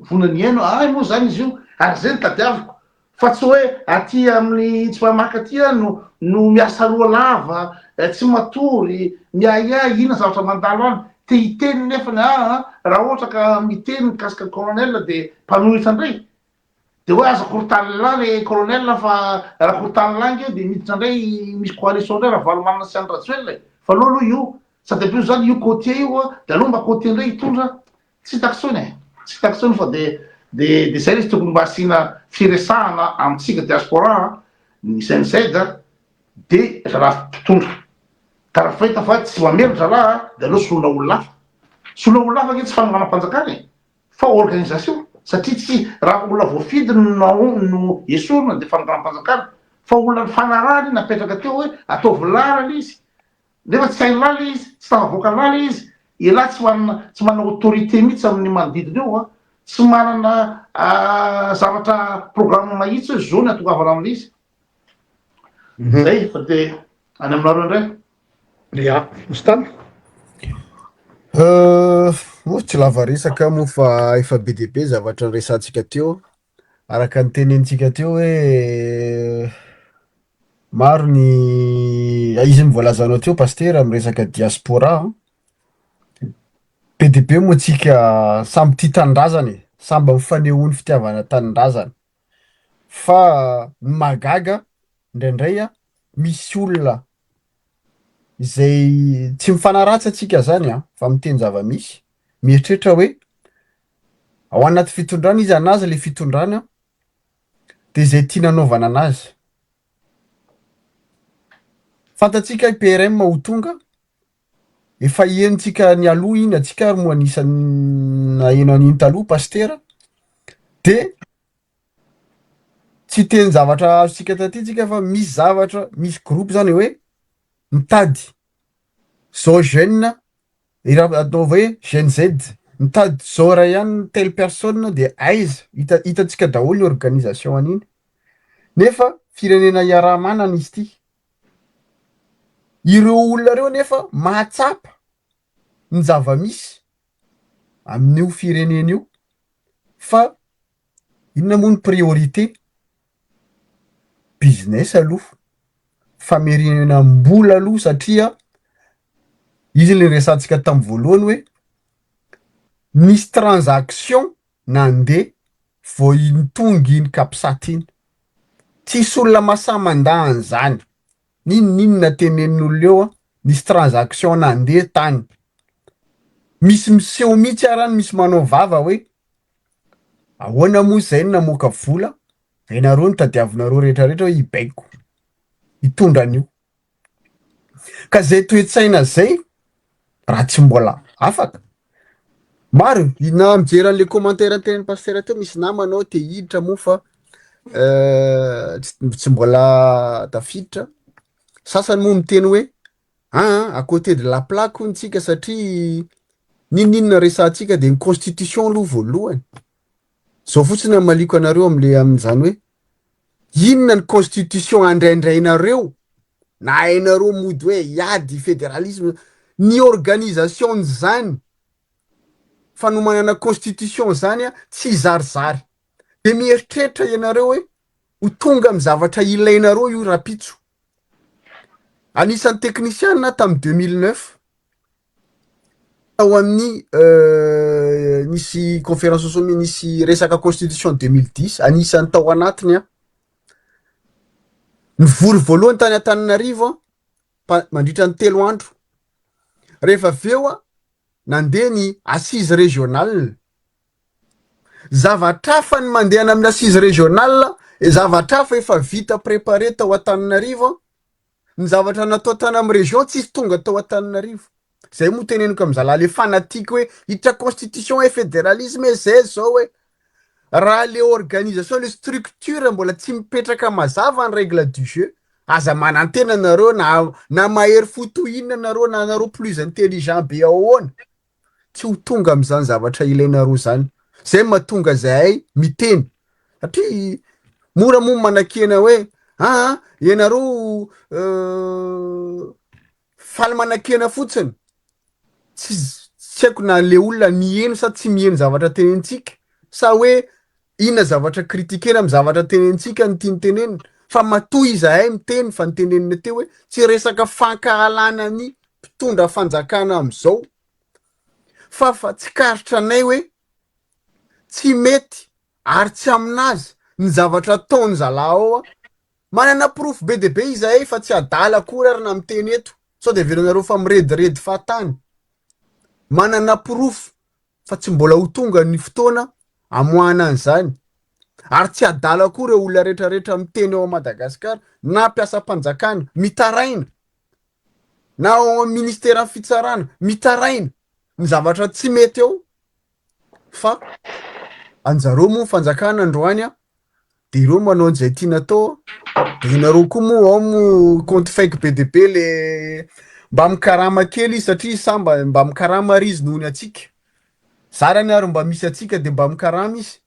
vonany eno moa zany izy io ary zay ny tadiaviko fa tsy hoe aty amin'ny tsy mamaka aty no miasa loha lava tsy matory miaya ina zavatra mandalo any te hiteny nefany raha ohatra ka miteny mikasika colonel de mpanohitra andray de hoe aza korotany lahy le colonel fa raha korotany lahy nge de miditra ndray misy coalition ndray raha valomanina sy any ratsuel fa aloha io sady ampio zany io côté io de aloha mba côté ndray hitondra tsy hitako tsony fa de zay izy tokony mba asina firesahana amitsika diaspora ny CNC de raha mpitondra ka raha fahita fa tsy mamelatra raha de aleo solona olo lafa nge tsy fanogana-panjakany fa organisation satria tsy raha olona voafidy no esorina de fanogana-panjakana fa olona fanarany napetraka teo hoe ataovy lara le izy nefa tsy hainy lala izy tsy tafavoaka lala izy elahy tsy manana autorité mihitsy amin'ny manodidina eo tsy manana zavatra programme mahitsy hoe zao ny atokavana amin'izy zay fa de any aminareo indray misy tany moa tsy lava resaka moa fa efa be dia be zavatra nyresantsika teo araka ny tenentsika teo hoe maro ny izy mivoalazanao teo paster amy resaka diaspora be dia be moa tsika samby tia tanindrazany samby mifanehoany fitiavana tanindrazany fa ny magaga indraindray misy olona izay tsy mifanaratsy atsika zany fa miteny zava-misy mieritreritra hoe ao anaty fitondrana izy anazy le fitondrana de zay tia nanaovana anazy fantatsika PRM ho tonga efa enitsika ny aloha iny atsika ary moa anisan'ny eno an'iny taloha pastera de tsy teny zavatra azontsika tatytsika fa misy zavatra, misy groupe zany hoe mitady zao jeune atao hoe jeune Z mitady zao ray ihany telle personne de aiza hitantsika daholo ny organisation an'iny nefa firenena iaraha-manana izy ty. Ireo olona reo nefa mahatsapa ny zava-misy amin'io firenena io fa inona moa ny priorité? Business aloha, famerenam-bola aloha satria izy le resantsika tamin'ny voalohany hoe misy transaction nandeha vao tonga iny kapisata iny. Tsisy olona mahasaman-dahany zany. Ninona tenenin'olona eo a misy transaction nandeha tany. Misy miseho mihitsy arany misy manao vava hoe ahoana moa zay no namoaka vola, ianareo no tadiavinareo rehetrarehetra hoe ibaiko hitondra an'io. Ka zay toe-tsaina zay raha tsy mbola afaka. Maro na mijery an'le commentaire tenen'ny pasteur teo misy namanao te hiditra moa fa tsy mbola tafiditra. Sasany moa miteny hoe à côté de la plaque hono satria ninona resantsika de ny constitution aloha voalohany. Zao fotsiny amaliko anareo amin'izany hoe inona ny constitution andraindrainareo na hainareo mody hoe hiady fédéralisme ny organisation zany fa no manana constitution zany a tsy zarizary de mieritreritra ianareo hoe ho tonga amin'ny zavatra ilainareo io rapitso. Anisan'ny technicien tamin'ny 2009 ao amin'ny nisy conférence sommet nisy resaka constitution 2010 anisan'ny tao anatiny a nivory voalohany tany Antananarivo mandritra ny 3 andro. Rehefa aveo a nandeha ny assise régionale. Zavatra fa ny mandehana amin'ny assise régionale, zavatra fa efa vita préparé tao Antananarivo. Ny zavatra natao tany amin'ny région tsisy tonga tao Antananarivo. Zay moa teneniko amin'ny zalahy le fanatique hoe hiditra constitution et fédéralisme zay zao hoe raha le organisation le structure mbola tsy mipetraka mazava ny règle du jeu aza manantena nareo na mahery fotohina nareo na nareo plus intelligent be ahoana tsy ho tonga amin'izany zavatra ilainareo zany. Zay mahatonga zahay miteny satria mora moa manakena hoe ianareo faly manakena fotsiny tsy haiko na le olona mieno sa tsy mieno zavatra tenentsika sa hoe inona zavatra kritikena amin'ny zavatra tenentsika ny tiany tenenina fa matoy izahay miteny fa nitenenina teo hoe tsy resaka fankahalana ny mpitondra fanjakana amin'izao fa tsy karitra anay hoe tsy mety ary tsy aminazy ny zavatra ataony zalahy ao manana proof be de be izahay fa tsy adala akory ary na miteny eto sao de veronareo fa mirediredy fahatany. Manana proof fa tsy mbola ho tonga ny fotoana amoahana an'izany ary tsy adala akory olona rehetrarehetra miteny ao Madagasikara na mpiasam-panjakana mitaraina na ao amin'ny ministera fitsarana mitaraina ny zavatra tsy mety eo fa anjareo moa fanjakana androany de ireo manao an'izay tiana tao de inareo koa moa ao mo compte fake be de be le mba mikarama kely izy satria samba mba mikarama rizy nohony atsika zarany ary mba misy atsika de mba mikarama izy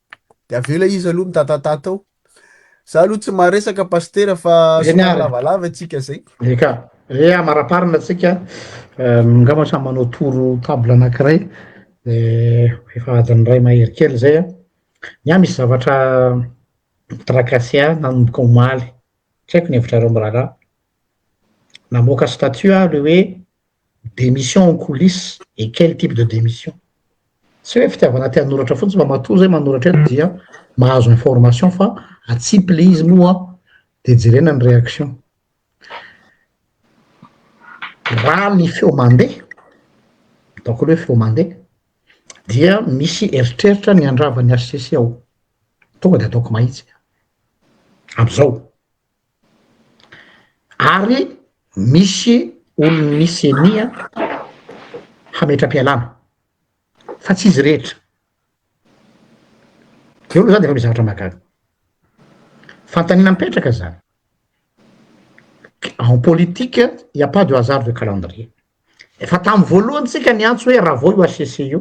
de avela izy aloha mitatatata ao. Za aloha tsy maresaka pasteur fa somary lavalava atsika zay. Eka maraparina atsika ngamba samy manao toro table anankiray de efa adiny ray mahery kely zay nya misy zavatra tracasser nanomboka omaly tsy haiko ny hevitrareo miraharaha namoaka statut le hoe démission en coulisses et quel type de démission. Tsy hoe fitiavana ty hanoratra fotsiny fa matoa zay manoratra eto dia mahazo information fa atsiple izy moa de jerena ny réaction. Raha ny feo mandeha ataoko hoe feo mandeha dia misy eritreritra ny andravany HCC ao tonga de ataoko mahitsy am'izao ary misy olony misy enia hametram-pialana fa tsy izy rehetra eo aloha zany de efa misy zavatra mahagaga Fantaniana mipetraka zany. En politique, il n'y a pas de hasard de calendrier. Efa tamin'ny voalohany tsika niantso hoe raha vao io ACC io,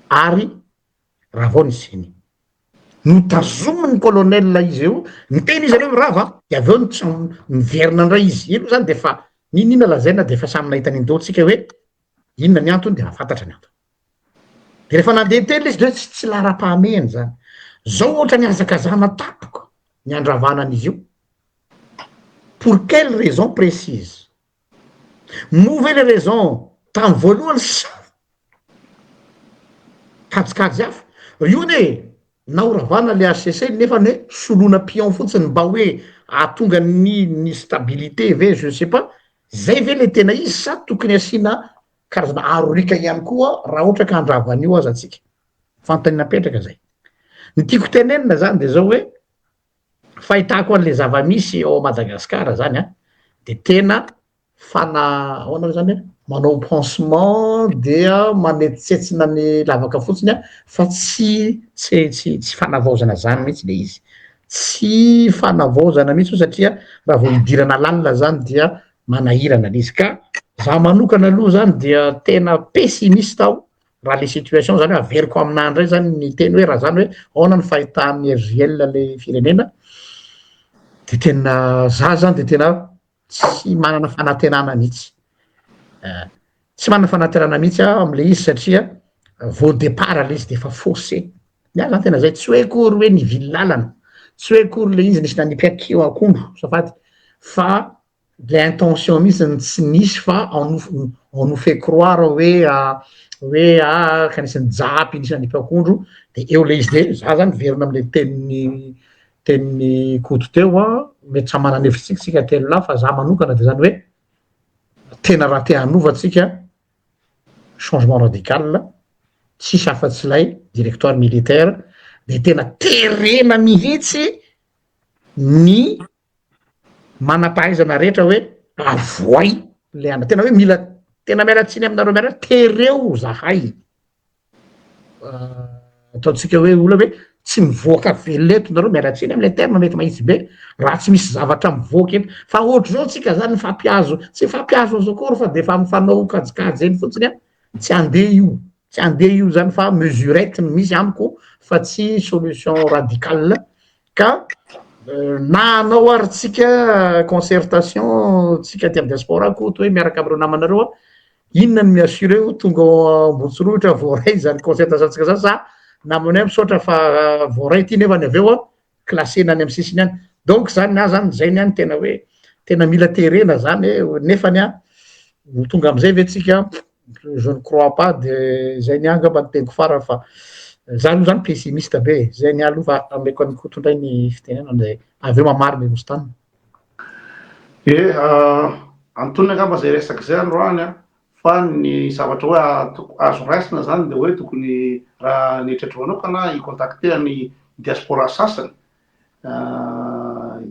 ary raha vao nisiny. Notazominy colonel izy io, niteny izy aleo mirava, de aveo niverina indray izy. Io zany defa ninona lazaina defa samy nahita nindolo tsika hoe inona ny antony de afantatra ny antony. De rehefa nandeha teny izy de tsy lara-pahamehany zany. Zao ohatra ny hazakazana tapoka ny andravana an'izy io. Pour quelle raison précise? Mouvez les raisons tamin'ny voalohany kajikajy hafa. Io ne naoravana le HCC nefa ne solona pion fotsiny mba hoe ahatonga ny stabilité ve je sais pas. Zay ve le tena izy sa tokony asiana karazana arorika ihany koa raha ohatra ka andravan'io aza atsika. Fantany napetraka zay. Ny tiako tenenina zany de zao hoe fahitako an'le zava-misy ao Madagasikara zany de tena ahoana zany manao pansement dia manetitsetsina ny lavaka fotsiny fa tsy fanavaozana zany mihitsy le izy. Tsy fanavaozana mihitsy satria raha vao idirana lalina zany dia manahirana l'izy ka za manokana aloha zany dia tena pessimiste aho raha le situation zany hoe averiko aminandray zany ny teny hoe raha zany hoe ahoana ny fahitan'ny RGL le firenena de tena za zany de tena tsy manana fanantenana mihitsy. Tsy manana fanantenana mihitsy am'le izy satria vao départ le izy de fa faussé. Nia zany tena zay tsy hoe akory hoe nivily lalana, tsy hoe akory le izy nisy nanipakio akondro safady fa le intention mihitsy tsy nisy fa on nous fait croire hoe ka nisy nijapy nisy nanipakondro de eo le izy de za zany verina am'le teniny koto teo mety samy manana hevitsika telo là fa za manokana de zany hoe tena raha te hanovatsika changement radical tsisy afa-tsy lay directoire militaire de tena terena mihitsy ny manam-pahaizana rehetra hoe avoay le ana tena hoe mila tena miala tsiny aminareo miara tereo zahay ataotsika hoe olona hoe tsy mivoaka veleto nareo miala tsiny am'le terme mety mahitsy be raha tsy misy zavatra mivoaka eny fa ohatry zao tsika zany fampiazo tsy fampiazo azo akory fa de fa mifanao kajikajy eny fotsiny tsy andeha io zany fa mesurette misy amiko fa tsy solution radicale ka na anao ary tsika concertation tsika ty amy diaspora koto hoe miaraka amreo namanareo inona ny miassure ho tonga ambontsorohitra voaray zany concertation tsika zany sa namanay misaotra fa voaray ty nefa ny aveo classena any amy sisiny any donc zany na zany zay ny any tena hoe tena mila terena zany nefany tonga amizay ve tsika je ne crois pas de zay ny angamba ny teniko farany fa za aloha zany pessimiste be zay ny aloha fa ameko any kotondray ny fitenena de aveo mamariny mostana. Antonony angamba zay resaky zay androany fa ny zavatra hoe azo raisina zany de hoe tokony raha netretro manokana icontacter ny diaspora sasany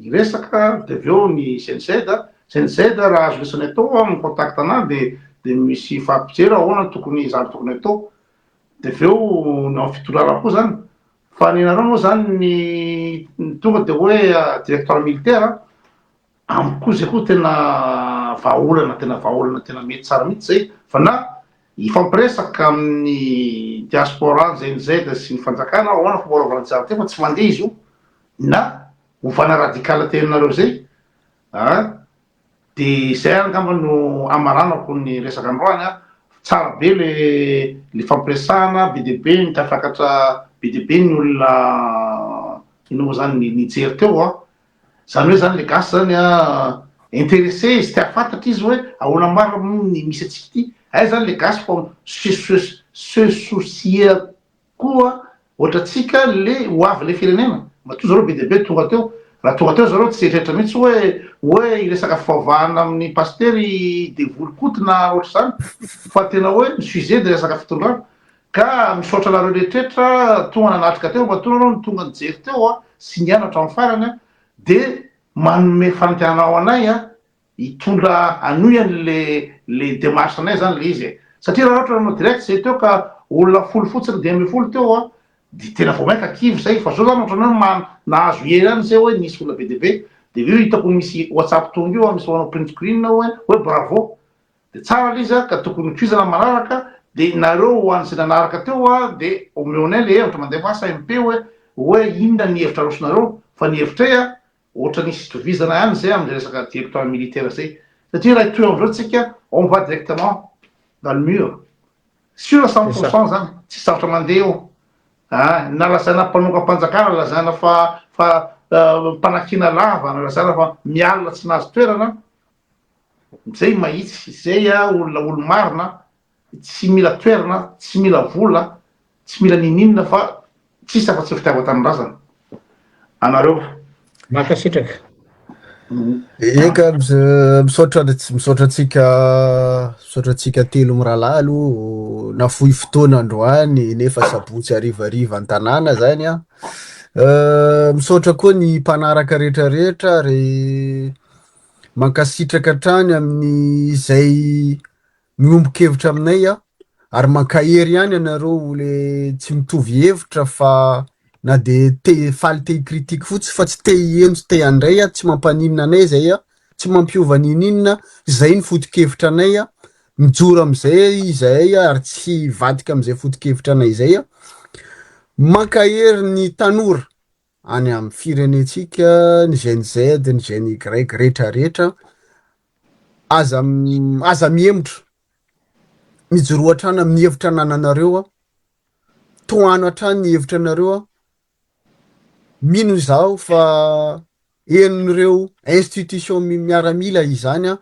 iresaka de aveo ny CNZ raha azo lesany atao amin'ny contact anazy de misy fampijery ahoana tokony zany tokony atao de aveo nao fitolala koa zany fa ny nareo moa zany ny tonga de hoe directeur militaire amiko zay koa tena vahaolana tena mety tsara mihitsy zay fa na ifampiresaka amin'ny diaspora CNZ sy ny fanjakana ahoana fomba tsara te fa tsy mandeha izy io na hovana radical teninareo zay de zay angamba no amaranako ny resaka androany tsara be le fampiresahana be de be mitafakatra be de be ny olona ino zany nijery teo zany hoe zany le gasy zany intéressé izy tia fantatra izy hoe ahoana maro ny misy atsika ty ay zany le gasy fa se soucier koa ohatra tsika le hoavy le firenena matoa zareo be de be tonga teo raha tonga teo zareo tsy eritreritra mihitsy hoe iresaka fivavahana amin'ny pastery devoly koty na ohatra zany fa tena hoe sujet de resaka fitondrana ka misaotra nareo rehetrrehetra tonga nanatrika teo mba tonga anao ny tonga nijery teo sy nianatra amin'ny farany de manome fanantenanao anay hitondra anoyany le démarche anay zany le izy satria raha ohatra nanao direct zay teo ka olona folo fotsiny de ambin'ny folo teo de tena vao maika kivy zay fa zao zany ohatranao nahazo herany zay hoe nisy olona be deaibe de io hitako misy whatsapp tonga io misy hoanao print screen hoe bravo de tsara le izy ka tokony toizana manaraka de nareo hoan'zay nanaraka teo de omeonay le hevitra mandeha vasa MP hoe inona ny hevitra rosonareo fa ny hevitray ohatra nisy tovizana ihany zay amin'ny resaka directeur militaire zay satria raha toy am'zao tsika on va directement dans le mur sûr à 100% zany tsy sarotra mandeha eo nalazana mpanonga-panjakana lazana fa mpanakina lava nalazana fa mialina tsy nahazo toerana zay mahitsy zay olona olo-marina tsy mila toerana tsy mila vola tsy mila nininona fa tsisy afa-tsy fitiava-tanindrazana anareo makasitraka eka misaotratsika telo miralalo nafoy fotoana androany nefa sabotsy arivariva an-tanàna zany misaotra koa ny mpanaraka rehetrarehetra re mankasitraka hatrany amin'ny zay miombokevitra aminay ary mankahery ihany anareo le tsy mitovy hevitra fa na de faly te critique fotsy fa tsy te iheno tsy te handray tsy mampaninona anay zay tsy mampiova nininona zay ny foto-kevitra anay mijoro am'izay izay ary tsy vadika am'izay foto-kevitra anay zay mankahery ny tanora any amin'ny firenetsika ny Gen Z ny Gen Y rehetrarehetra aza miemotra mijoro hatrany amin'ny hevitra nananareo toano hatrany ny hevitra anareo mino zao fa henon'ireo institution miaramila izany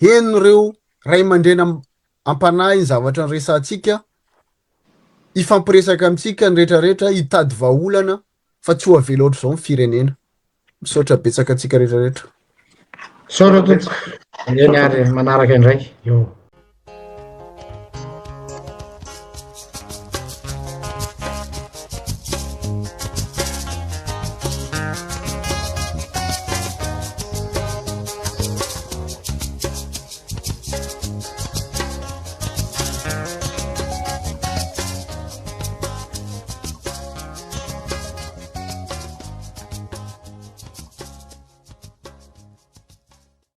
henon'ireo ray aman-dreny ampanahy ny zavatra nyresantsika ifampiresaka amitsika ny rehetrarehetra hitady vahaolana fa tsy ho avela ohatr' zao ny firenena misaotra betsaka atsika rehetrarehetra saotra tompoko eny ary manaraka indray io